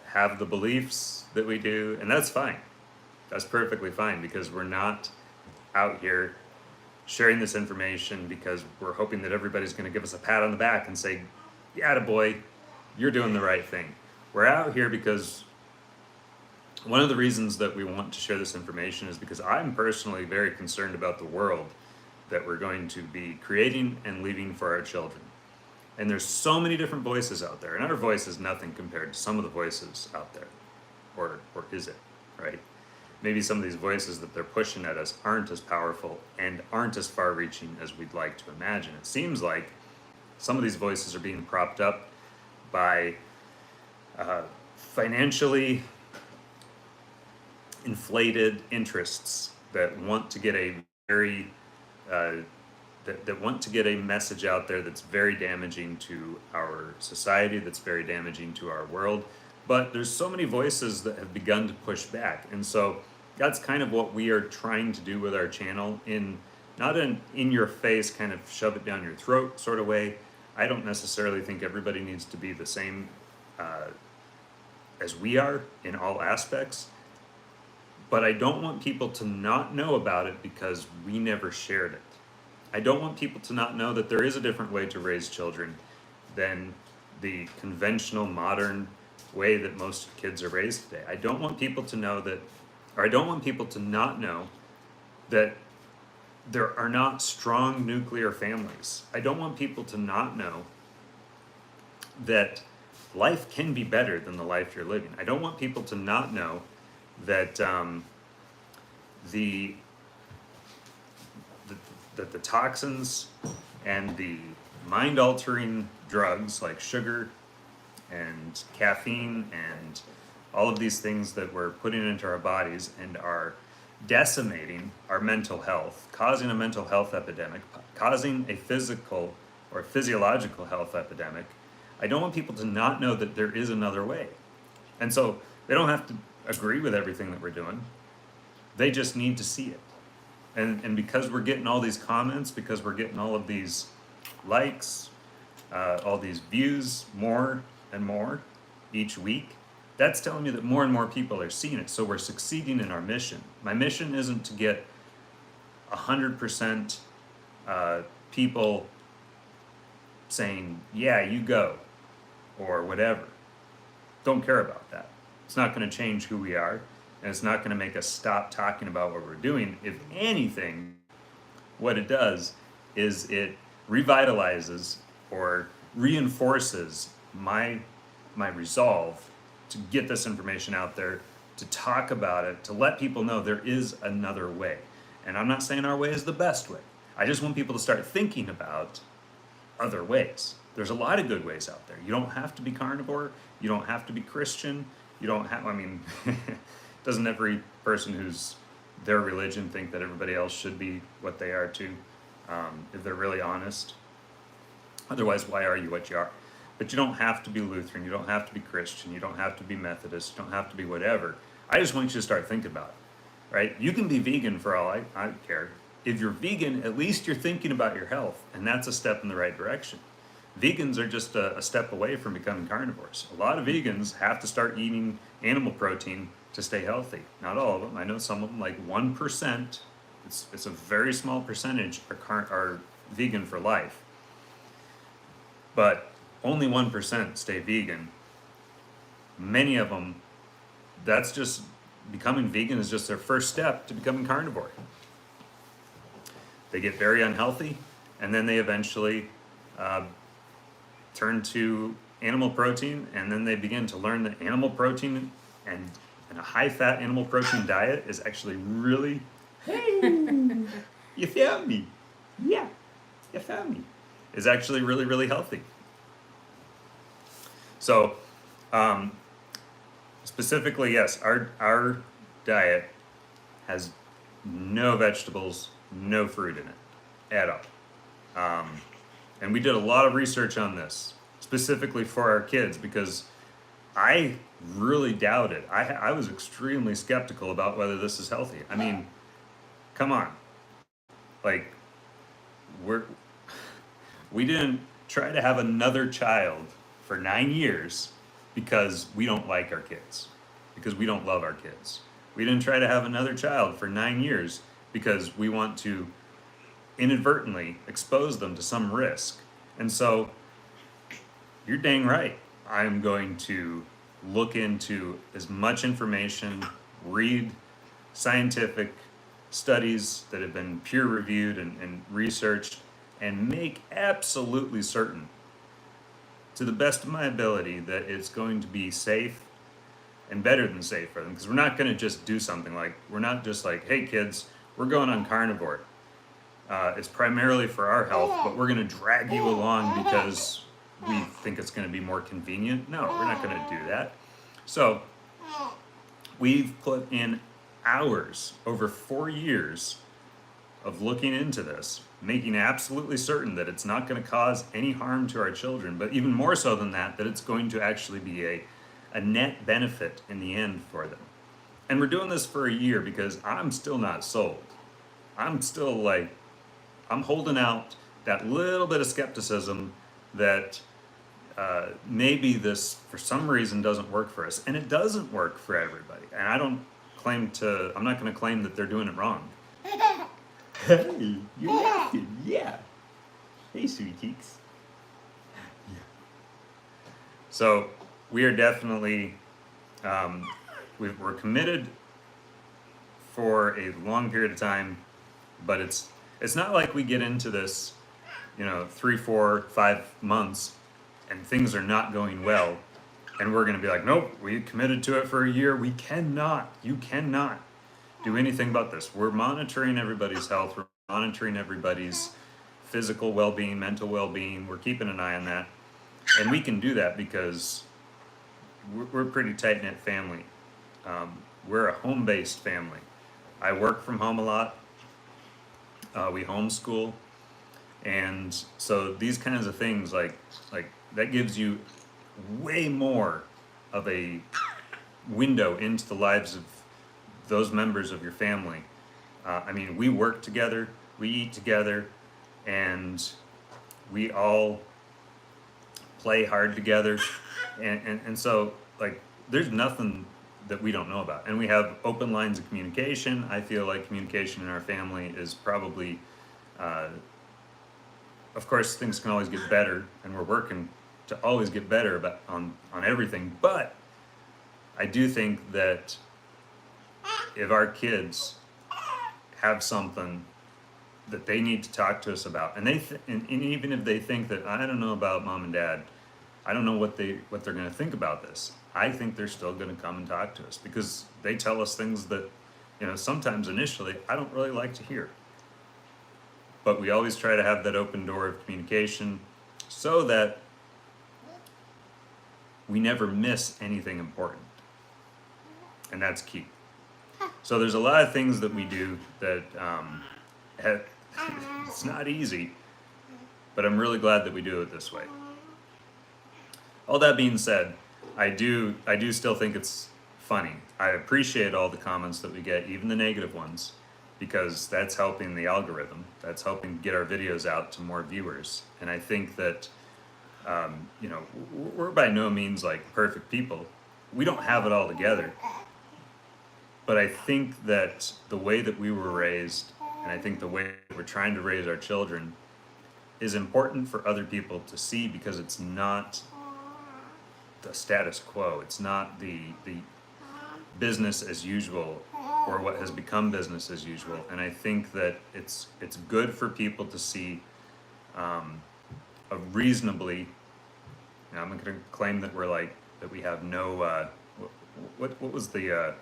have the beliefs that we do. And that's fine. That's perfectly fine, because we're not out here sharing this information because we're hoping that everybody's going to give us a pat on the back and say, "Yeah, boy, you're doing the right thing." We're out here because one of the reasons that we want to share this information is because I'm personally very concerned about the world that we're going to be creating and leaving for our children. And there's so many different voices out there, and our voice is nothing compared to some of the voices out there. Or is it, right? Maybe some of these voices that they're pushing at us aren't as powerful and aren't as far-reaching as we'd like to imagine. It seems like some of these voices are being propped up by financially inflated interests that want to get a very that want to get a message out there that's very damaging to our society, that's very damaging to our world. But there's so many voices that have begun to push back, and so that's kind of what we are trying to do with our channel, not an in your face kind of shove it down your throat sort of way. I don't necessarily think everybody needs to be the same as we are in all aspects, but I don't want people to not know about it because we never shared it. I don't want people to not know that there is a different way to raise children than the conventional modern way that most kids are raised today. I don't want people to know that, or I don't want people to not know that there are not strong nuclear families. I don't want people to not know that life can be better than the life you're living. I don't want people to not know that the toxins and the mind-altering drugs like sugar and caffeine and all of these things that we're putting into our bodies and are decimating our mental health, causing a mental health epidemic, causing a physical or physiological health epidemic. I don't want people to not know that there is another way. And so they don't have to agree with everything that we're doing. They just need to see it. And because we're getting all these comments, because we're getting all of these likes, all these views, more and more each week, that's telling me that more and more people are seeing it. So we're succeeding in our mission. My mission isn't to get 100% people saying, "Yeah, you go," or whatever. Don't care about that. It's not going to change who we are, and it's not going to make us stop talking about what we're doing. If anything, what it does is it revitalizes or reinforces my resolve to get this information out there, to talk about it, to let people know there is another way. And I'm not saying our way is the best way. I just want people to start thinking about other ways. There's a lot of good ways out there. You don't have to be carnivore. You don't have to be Christian. You don't have, I mean, doesn't every person who's their religion think that everybody else should be what they are too, if they're really honest? Otherwise, why are you what you are? But you don't have to be Lutheran. You don't have to be Christian. You don't have to be Methodist. You don't have to be whatever. I just want you to start thinking about it, right? You can be vegan for all I care. If you're vegan, at least you're thinking about your health, and that's a step in the right direction. Vegans are just a step away from becoming carnivores. A lot of vegans have to start eating animal protein to stay healthy. Not all of them. I know some of them, like 1%. It's a very small percentage are vegan for life. But only 1% stay vegan. Many of them, that's just, becoming vegan is just their first step to becoming carnivore. They get very unhealthy, and then they eventually turn to animal protein, and then they begin to learn that animal protein and a high-fat animal protein diet is actually really, hey, you found me. Yeah, you found me. Is actually really, really healthy. So, specifically, yes, our diet has no vegetables, no fruit in it at all. And we did a lot of research on this, specifically for our kids, because I really doubted. I was extremely skeptical about whether this is healthy. I mean, come on. Like, we didn't try to have another child for 9 years because we don't like our kids, because we don't love our kids. We didn't try to have another child for 9 years because we want to inadvertently expose them to some risk. And so, you're dang right. I'm going to look into as much information, read scientific studies that have been peer reviewed and researched, and make absolutely certain, to the best of my ability, that it's going to be safe and better than safe for them. Because we're not going to just do something like, we're not just like, hey kids, we're going on carnivore. It's primarily for our health, but we're going to drag you along because we think it's going to be more convenient. No, we're not going to do that. So we've put in hours, over 4 years, of looking into this, making absolutely certain that it's not going to cause any harm to our children, but even more so than that, that it's going to actually be a net benefit in the end for them. And we're doing this for a year because I'm still not sold. I'm still like, I'm holding out that little bit of skepticism that maybe this, for some reason, doesn't work for us. And it doesn't work for everybody. And I'm not going to claim that they're doing it wrong. Hey, you're laughing, yeah. Hey, sweet cheeks. Yeah. So, we are definitely, we're committed for a long period of time, but it's not like we get into this, 3, 4, 5 months and things are not going well, and we're going to be like, nope, we committed to it for a year. You cannot do anything about this. We're monitoring everybody's health. We're monitoring everybody's physical well-being, mental well-being. We're keeping an eye on that. And we can do that because we're a pretty tight-knit family. We're a home-based family. I work from home a lot. We homeschool. And so these kinds of things, like that gives you way more of a window into the lives of those members of your family. We work together, we eat together, and we all play hard together. And so, there's nothing that we don't know about. And we have open lines of communication. I feel like communication in our family is probably, of course, things can always get better, and we're working to always get better on everything. But I do think that if our kids have something that they need to talk to us about, and and even if they think that I don't know about mom and dad, I don't know what they're going to think about this. I think they're still going to come and talk to us because they tell us things that, sometimes initially I don't really like to hear. But we always try to have that open door of communication so that we never miss anything important. And that's key. So there's a lot of things that we do that it's not easy, but I'm really glad that we do it this way. All that being said, I do still think it's funny. I appreciate all the comments that we get, even the negative ones, because that's helping the algorithm. That's helping get our videos out to more viewers. And I think that, we're by no means like perfect people. We don't have it all together. But I think that the way that we were raised, and I think the way that we're trying to raise our children, is important for other people to see because it's not the status quo. It's not the business as usual or what has become business as usual. And I think that it's good for people to see a reasonably. Now I'm going to claim that that we have no. What was the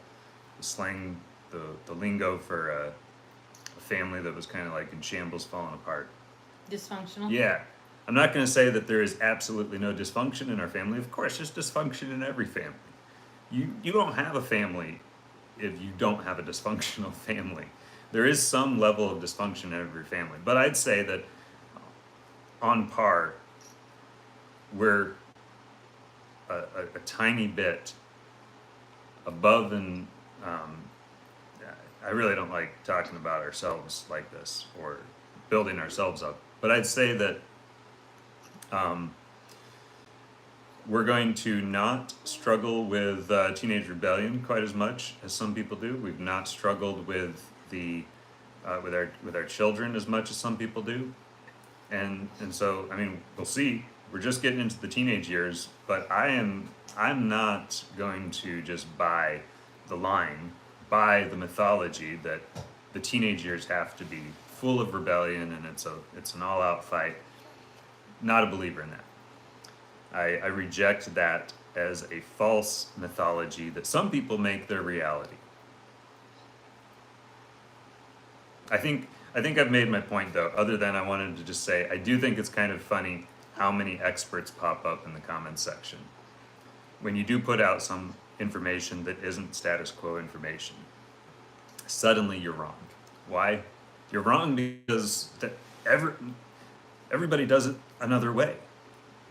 slang, the lingo for a family that was kind of like in shambles, falling apart? Dysfunctional? Yeah. I'm not going to say that there is absolutely no dysfunction in our family. Of course, there's dysfunction in every family. You don't have a family if you don't have a dysfunctional family. There is some level of dysfunction in every family. But I'd say that on par, we're a tiny bit above and I really don't like talking about ourselves like this or building ourselves up. But I'd say that we're going to not struggle with teenage rebellion quite as much as some people do. We've not struggled with with our children as much as some people do, and so I mean we'll see. We're just getting into the teenage years, but I'm not going to just buy the mythology that the teenage years have to be full of rebellion and it's an all-out fight. Not a believer in that. I reject that as a false mythology that some people make their reality. I think I've made my point though, other than I wanted to just say I do think it's kind of funny how many experts pop up in the comments section when you do put out some information that isn't status quo information. Suddenly you're wrong. Why? You're wrong because everybody does it another way.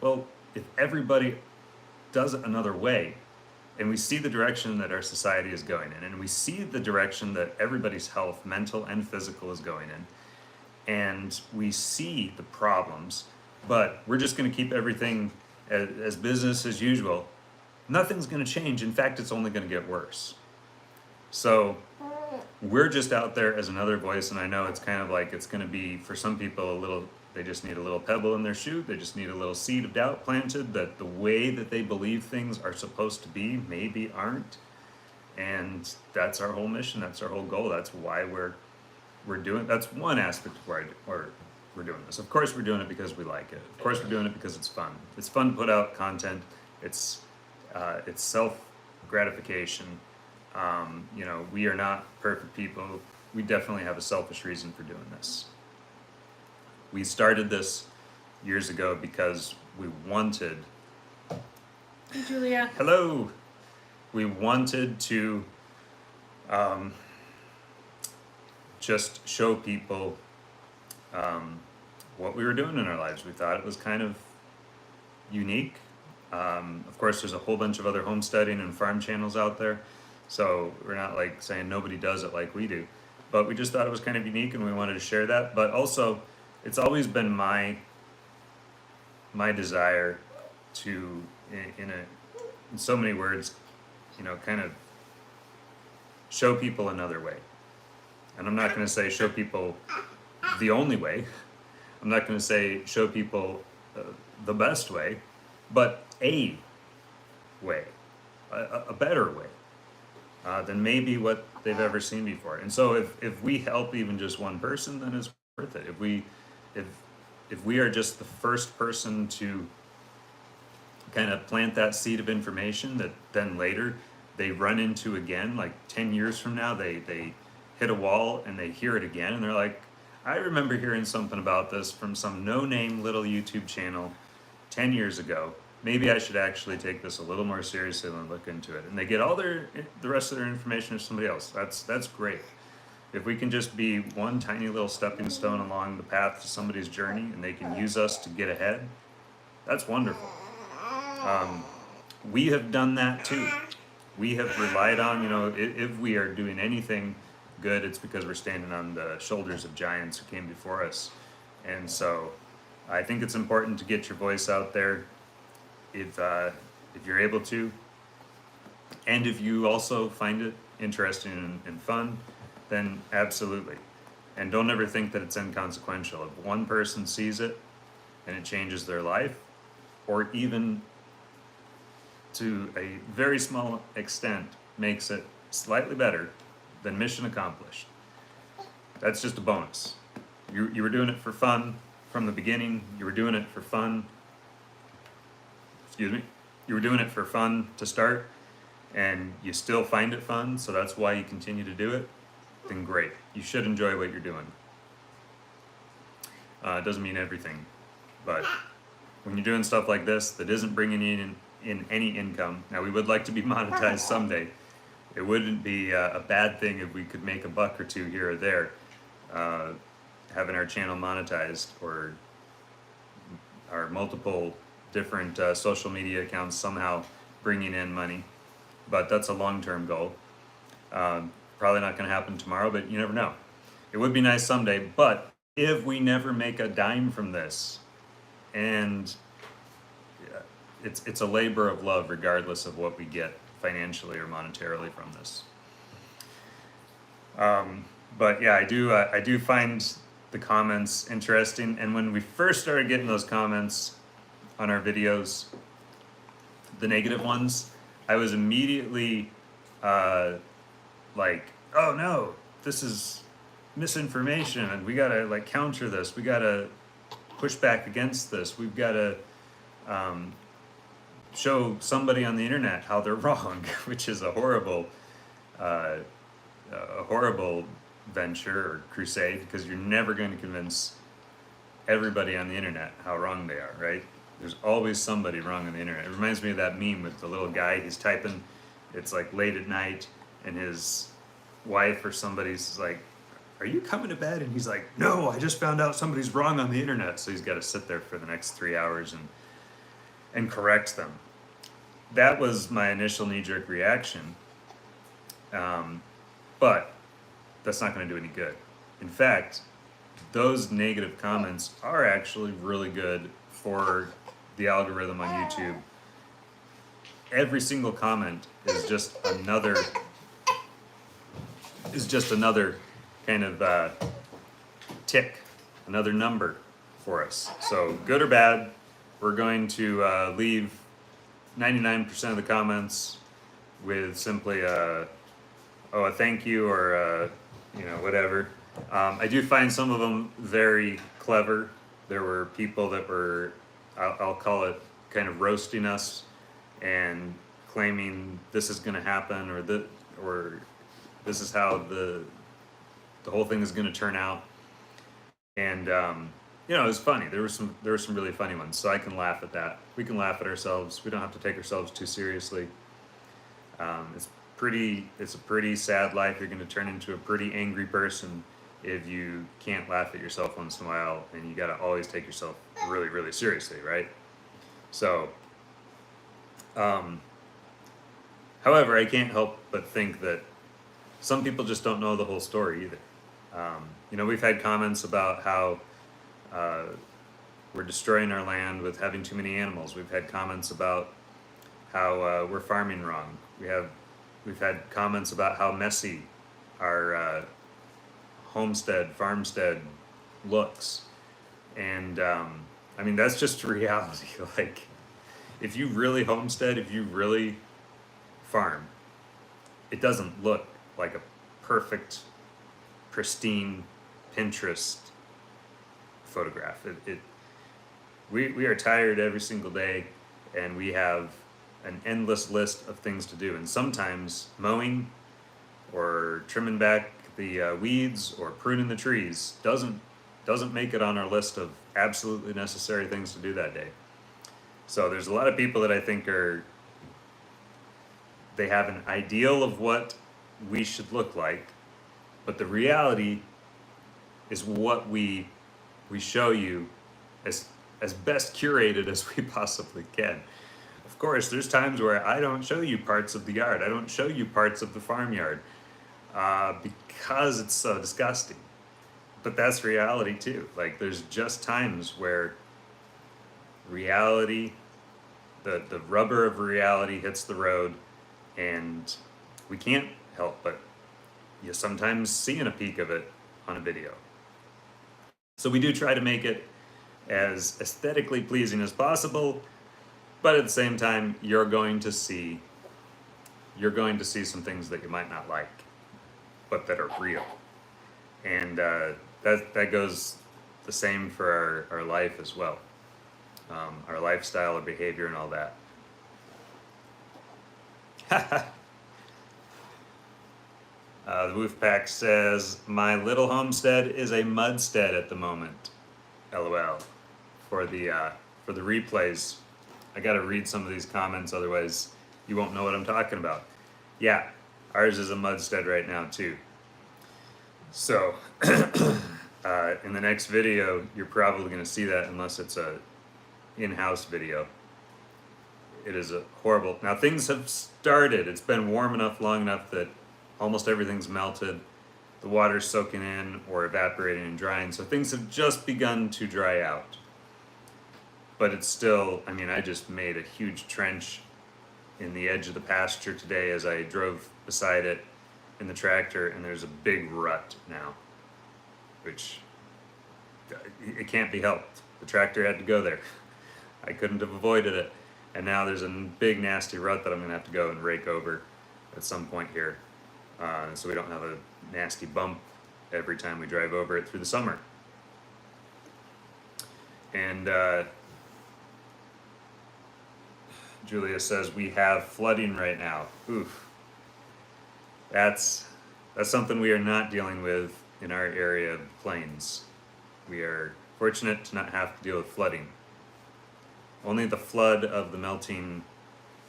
Well, if everybody does it another way, and we see the direction that our society is going in, and we see the direction that everybody's health, mental and physical, is going in, and we see the problems, but we're just going to keep everything as business as usual, nothing's going to change. In fact, it's only going to get worse. So we're just out there as another voice, and I know it's kind of like it's going to be, for some people, they just need a little pebble in their shoe. They just need a little seed of doubt planted that the way that they believe things are supposed to be maybe aren't. And that's our whole mission. That's our whole goal. That's why we're doing. That's one aspect of why we're doing this. Of course, we're doing it because we like it. Of course, we're doing it because it's fun. It's fun to put out content. It's self gratification. We are not perfect people. We definitely have a selfish reason for doing this. We started this years ago because we wanted. Hey, Julia. Hello. We wanted to just show people what we were doing in our lives. We thought it was kind of unique. Of course, there's a whole bunch of other homesteading and farm channels out there, so we're not like saying nobody does it like we do, but we just thought it was kind of unique and we wanted to share that. But also, it's always been my desire to, in so many words, kind of show people another way. And I'm not going to say show people the only way. I'm not going to say show people the best way, but a way, a better way than maybe what they've ever seen before. And so if we help even just one person, then it's worth it. If we are just the first person to kind of plant that seed of information that then later they run into again, like 10 years from now, they hit a wall and they hear it again and they're like, I remember hearing something about this from some no-name little YouTube channel 10 years ago. Maybe I should actually take this a little more seriously and look into it. And they get all the rest of their information from somebody else. That's great. If we can just be one tiny little stepping stone along the path to somebody's journey and they can use us to get ahead, that's wonderful. We have done that too. We have relied on, if we are doing anything good, it's because we're standing on the shoulders of giants who came before us. And so I think it's important to get your voice out there if you're able to. And if you also find it interesting and fun, then absolutely. And don't ever think that it's inconsequential. If one person sees it and it changes their life, or even to a very small extent makes it slightly better, then mission accomplished. That's just a bonus. You were doing it for fun from the beginning. You were doing it for fun. Excuse me. You were doing it for fun to start, and you still find it fun, so that's why you continue to do it. Then great. You should enjoy what you're doing. It doesn't mean everything, but when you're doing stuff like this that isn't bringing in any income, now we would like to be monetized someday. It wouldn't be a bad thing if we could make a buck or two here or there, having our channel monetized, or our multiple different social media accounts somehow bringing in money. But that's a long-term goal. Probably not going to happen tomorrow, but you never know. It would be nice someday, but if we never make a dime from this, and it's a labor of love regardless of what we get financially or monetarily from this. But yeah, I do find the comments interesting, and when we first started getting those comments on our videos, the negative ones, I was immediately like, oh no, this is misinformation and we gotta like counter this, we gotta push back against this, we've gotta show somebody on the internet how they're wrong, which is a horrible venture or crusade, because you're never going to convince everybody on the internet how wrong they are, right? There's always somebody wrong on the internet. It reminds me of that meme with the little guy, he's typing, it's like late at night, and his wife or somebody's like, are you coming to bed? And he's like, no, I just found out somebody's wrong on the internet. So he's got to sit there for the next 3 hours and correct them. That was my initial knee-jerk reaction. But that's not going to do any good. In fact, those negative comments are actually really good for the algorithm on YouTube. Every single comment is just another kind of tick, another number for us. So good or bad, we're going to leave 99% of the comments with simply a thank you, or whatever. I do find some of them very clever. There were people that were, I'll call it, kind of roasting us and claiming this is going to happen, or this is how the whole thing is going to turn out. And it was funny. There were some really funny ones, so I can laugh at that. We can laugh at ourselves. We don't have to take ourselves too seriously. It's a pretty sad life. You're going to turn into a pretty angry person if you can't laugh at yourself once in a while, and you got to always take yourself really, really seriously, right? So, however, I can't help but think that some people just don't know the whole story either. We've had comments about how we're destroying our land with having too many animals. We've had comments about how we're farming wrong. We've had comments about how messy our farmstead looks. And that's just reality. Like, if you really homestead, if you really farm, it doesn't look like a perfect, pristine Pinterest photograph. We are tired every single day, and we have an endless list of things to do. And sometimes mowing or trimming back the weeds or pruning the trees doesn't make it on our list of absolutely necessary things to do that day. So there's a lot of people that I think they have an ideal of what we should look like, but the reality is what we show you as best curated as we possibly can. Of course, there's times where I don't show you parts of the yard. I don't show you parts of the farmyard because it's so disgusting. But that's reality too. Like, there's just times where reality, the rubber of reality hits the road, and we can't help but you sometimes seeing a peek of it on a video. So we do try to make it as aesthetically pleasing as possible, but at the same time, you're going to see some things that you might not like, but that are real. And that goes the same for our life as well, our lifestyle, our behavior, and all that. The Wolfpack says, my little homestead is a mudstead at the moment. LOL. For the replays, I gotta read some of these comments, otherwise you won't know what I'm talking about. Yeah, ours is a mudstead right now too. So, in the next video, you're probably gonna see that unless it's a in-house video. It is a horrible. Now things have started. It's been warm enough, long enough that almost everything's melted. The water's soaking in or evaporating and drying. So things have just begun to dry out. But it's still, I mean, I just made a huge trench in the edge of the pasture today as I drove beside it in the tractor, and there's a big rut now, which it can't be helped. The tractor had to go there. I couldn't have avoided it. And now there's a big nasty rut that I'm gonna have to go and rake over at some point here. So we don't have a nasty bump every time we drive over it through the summer. And Julia says, we have flooding right now. Oof. That's something we are not dealing with in our area of the plains. We are fortunate to not have to deal with flooding. Only the flood of the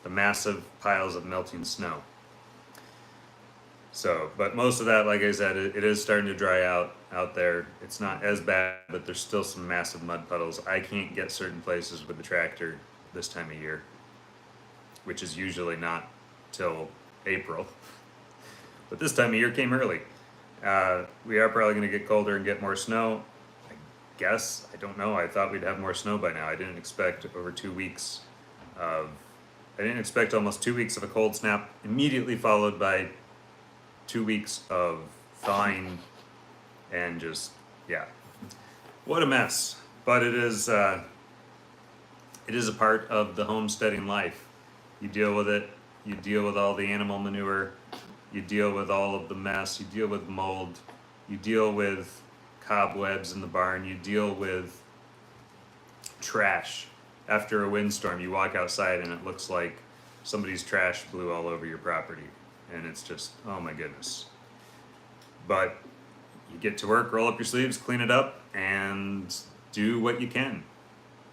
massive piles of melting snow. So, but most of that, like I said, it is starting to dry out there. It's not as bad, but there's still some massive mud puddles. I can't get certain places with the tractor this time of year, which is usually not till April. But this time of year came early. We are probably gonna get colder and get more snow. I guess, I don't know, I thought we'd have more snow by now. I didn't expect over 2 weeks I didn't expect almost 2 weeks of a cold snap, immediately followed by 2 weeks of thawing and just, yeah. What a mess. But it is a part of the homesteading life. You deal with it, you deal with all the animal manure, you deal with all of the mess, you deal with mold, you deal with cobwebs in the barn, you deal with trash. After a windstorm, you walk outside and it looks like somebody's trash blew all over your property. And it's just, oh my goodness. But you get to work, roll up your sleeves, clean it up, and do what you can,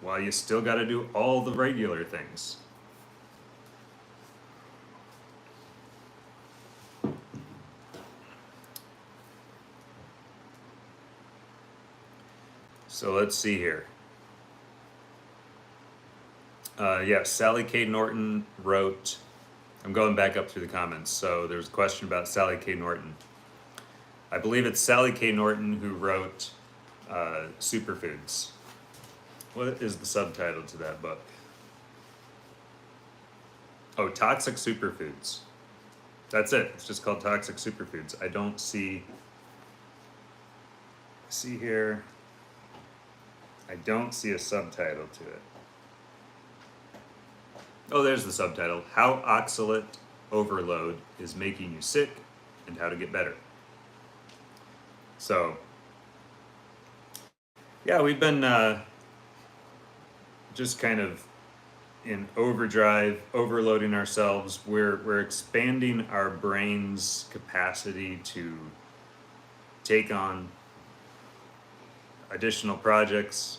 while you still gotta do all the regular things. So let's see here. Yes, Sally K. Norton wrote, I'm going back up through the comments. So there's a question about Sally K. Norton. I believe it's Sally K. Norton who wrote Superfoods. What is the subtitle to that book? Oh, Toxic Superfoods. That's it. It's just called Toxic Superfoods. I don't see here. I don't see a subtitle to it. Oh, there's the subtitle. How Oxalate Overload is Making You Sick and How to Get Better. So, Yeah, we've been just kind of in overdrive, overloading ourselves. We're expanding our brain's capacity to take on additional projects,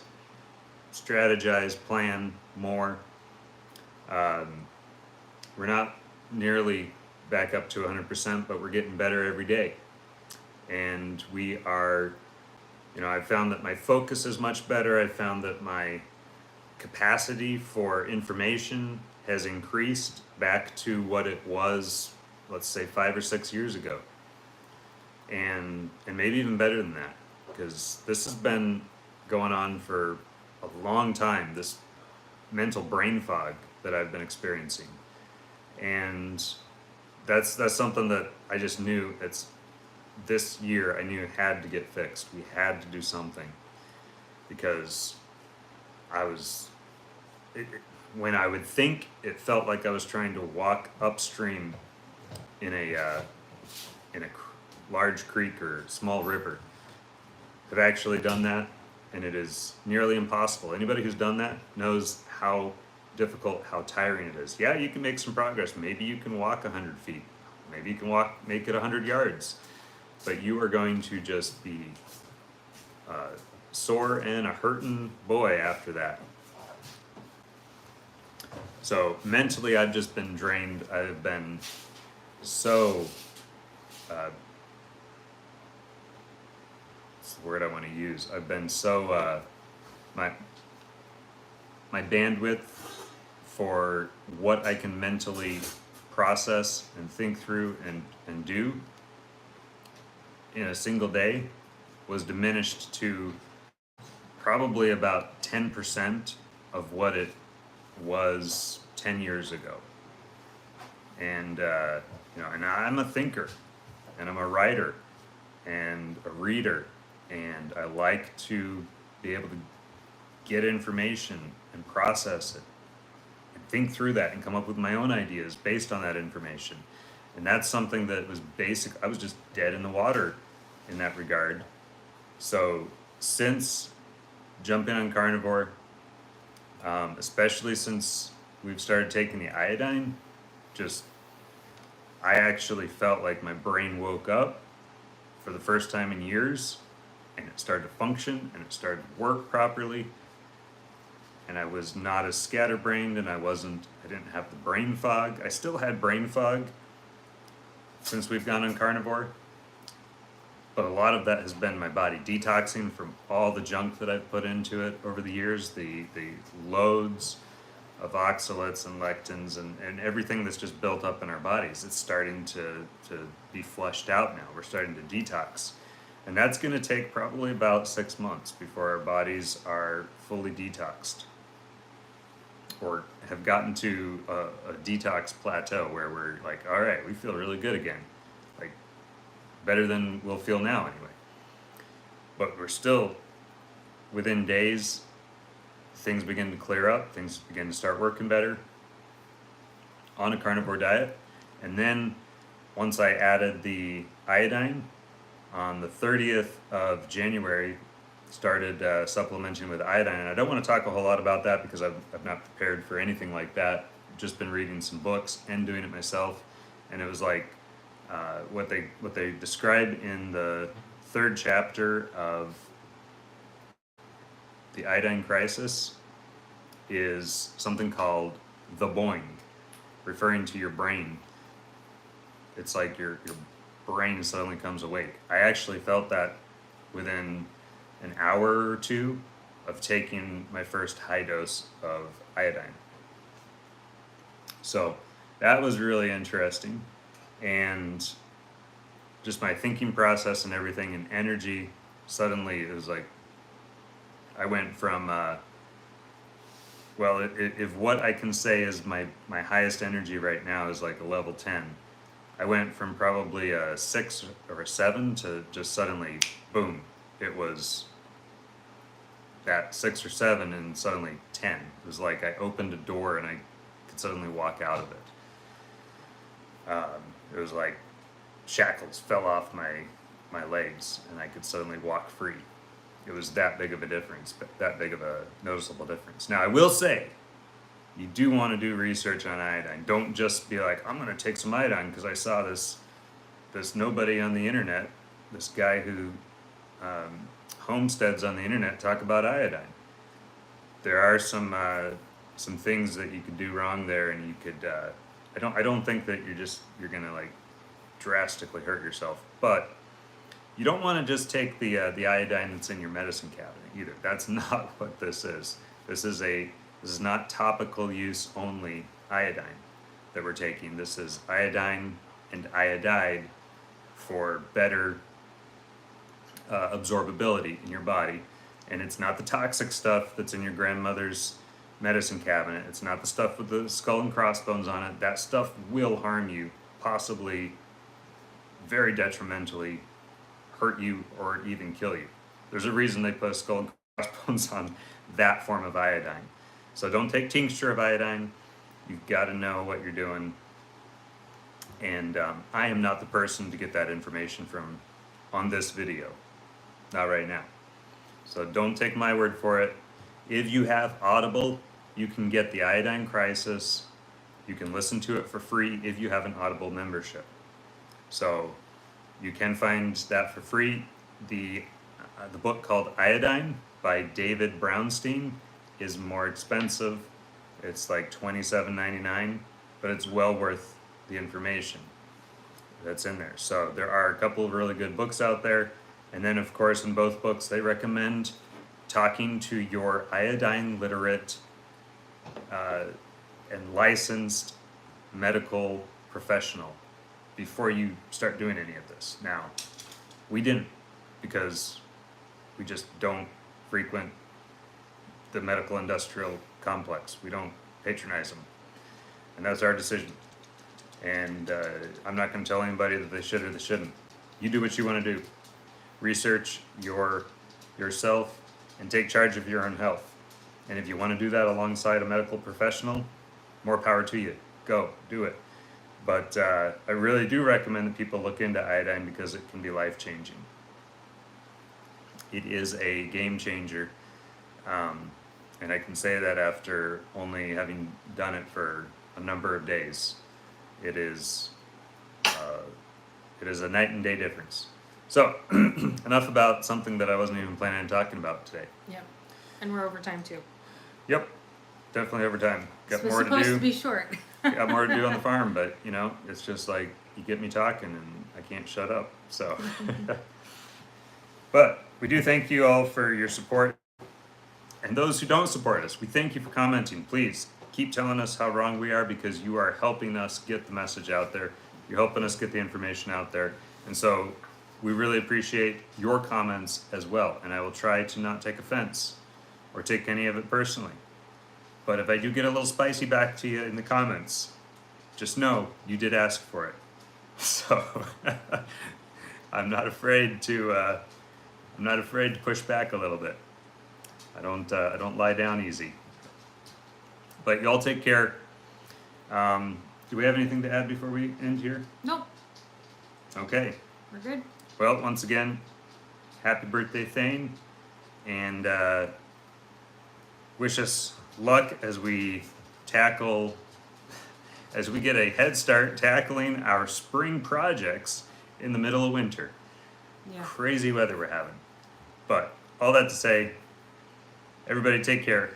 strategize, plan more. We're not nearly back up to 100%, but we're getting better every day. And we are, I've found that my focus is much better. I've found that my capacity for information has increased back to what it was, let's say 5 or 6 years ago. And maybe even better than that, because this has been going on for a long time, this mental brain fog that I've been experiencing. And that's something that I just knew this year I knew it had to get fixed. We had to do something, because when I would think, it felt like I was trying to walk upstream in a large creek or small river. I've actually done that, and it is nearly impossible. Anybody who's done that knows how difficult, how tiring it is. Yeah, you can make some progress. Maybe you can walk 100 feet. Maybe you can make it 100 yards. But you are going to just be sore and a hurting boy after that. So mentally, I've just been drained. I've been so, what's the word I want to use? I've been so, my bandwidth for what I can mentally process and think through and do in a single day was diminished to probably about 10% of what it was 10 years ago. And and I'm a thinker, and I'm a writer, and a reader, and I like to be able to get information and process it and think through that and come up with my own ideas based on that information. And that's something that was basic. I was just dead in the water in that regard. So since jumping on carnivore, especially since we've started taking the iodine, I actually felt like my brain woke up for the first time in years, and it started to function, and it started to work properly, and I was not as scatterbrained, and I didn't have the brain fog. I still had brain fog since we've gone on carnivore, but a lot of that has been my body detoxing from all the junk that I've put into it over the years, the loads of oxalates and lectins and everything that's just built up in our bodies. It's starting to be flushed out now. We're starting to detox. And that's going to take probably about 6 months before our bodies are fully detoxed, or have gotten to a detox plateau where we're like, all right, we feel really good again. Like, better than we'll feel now anyway. But we're still, within days, things begin to clear up, things begin to start working better on a carnivore diet. And then once I added the iodine, on the 30th of January, started supplementing with iodine. And I don't want to talk a whole lot about that because I'm not prepared for anything like that. I've just been reading some books and doing it myself. And it was like, what they describe in the 3rd chapter of The Iodine Crisis is something called the boing, referring to your brain. It's like your brain suddenly comes awake. I actually felt that within an hour or two of taking my first high dose of iodine. So that was really interesting. And just my thinking process and everything and energy, suddenly it was like I went from if what I can say is my highest energy right now is like a level 10, I went from probably a 6 or a 7 to just suddenly boom, it was that 6 or 7 and suddenly 10. It was like I opened a door and I could suddenly walk out of it. It was like shackles fell off my legs and I could suddenly walk free. it was that big of a difference, but that big of a noticeable difference. Now, I will say, you do want to do research on iodine. Don't just be like, I'm going to take some iodine because I saw this nobody on the internet, this guy who homesteads on the internet talk about iodine. There are some things that you could do wrong there, and you could. I don't think that you're gonna like drastically hurt yourself, but you don't want to just take the iodine that's in your medicine cabinet either. That's not what this is. This is not topical use only iodine that we're taking. This is iodine and iodide for better absorbability in your body. And it's not the toxic stuff that's in your grandmother's medicine cabinet. It's not the stuff with the skull and crossbones on it. That stuff will harm you, possibly very detrimentally hurt you or even kill you. There's a reason they put skull and crossbones on that form of iodine. So don't take tincture of iodine. You've got to know what you're doing. And I am not the person to get that information from on this video. Not right now. So don't take my word for it. If you have Audible, you can get the Iodine Crisis. You can listen to it for free if you have an Audible membership. So you can find that for free. The book called Iodine by David Brownstein is more expensive. It's like $27.99, but it's well worth the information that's in there. So there are a couple of really good books out there. And then, of course, in both books, they recommend talking to your iodine literate and licensed medical professional before you start doing any of this. Now, we didn't, because we just don't frequent the medical industrial complex. We don't patronize them. And that's our decision. And I'm not going to tell anybody that they should or they shouldn't. You do what you want to do. Research yourself and take charge of your own health. And if you want to do that alongside a medical professional, more power to you. Go, do it. But I really do recommend that people look into iodine because it can be life-changing. It is a game changer. And I can say that after only having done it for a number of days. It is a night and day difference. So, enough about something that I wasn't even planning on talking about today. Yep. And we're over time too. Yep, definitely over time. Got It's more to supposed do. to be short. Got more to do on the farm, but you know, it's just like you get me talking and I can't shut up. So, but we do thank you all for your support, and those who don't support us, we thank you for commenting. Please keep telling us how wrong we are because you are helping us get the message out there. You're helping us get the information out there, and so we really appreciate your comments as well. And I will try to not take offense or take any of it personally. But if I do get a little spicy back to you in the comments, just know you did ask for it. So I'm not afraid to push back a little bit. I don't lie down easy. But y'all take care. Do we have anything to add before we end here? Nope. Okay. We're good. Well, once again, happy birthday, Thane, and wish us luck as we get a head start tackling our spring projects in the middle of winter. Yeah. Crazy weather we're having. But all that to say, everybody take care,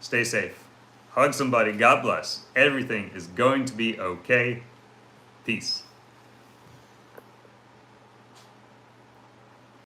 stay safe, hug somebody, God bless. Everything is going to be okay. Peace.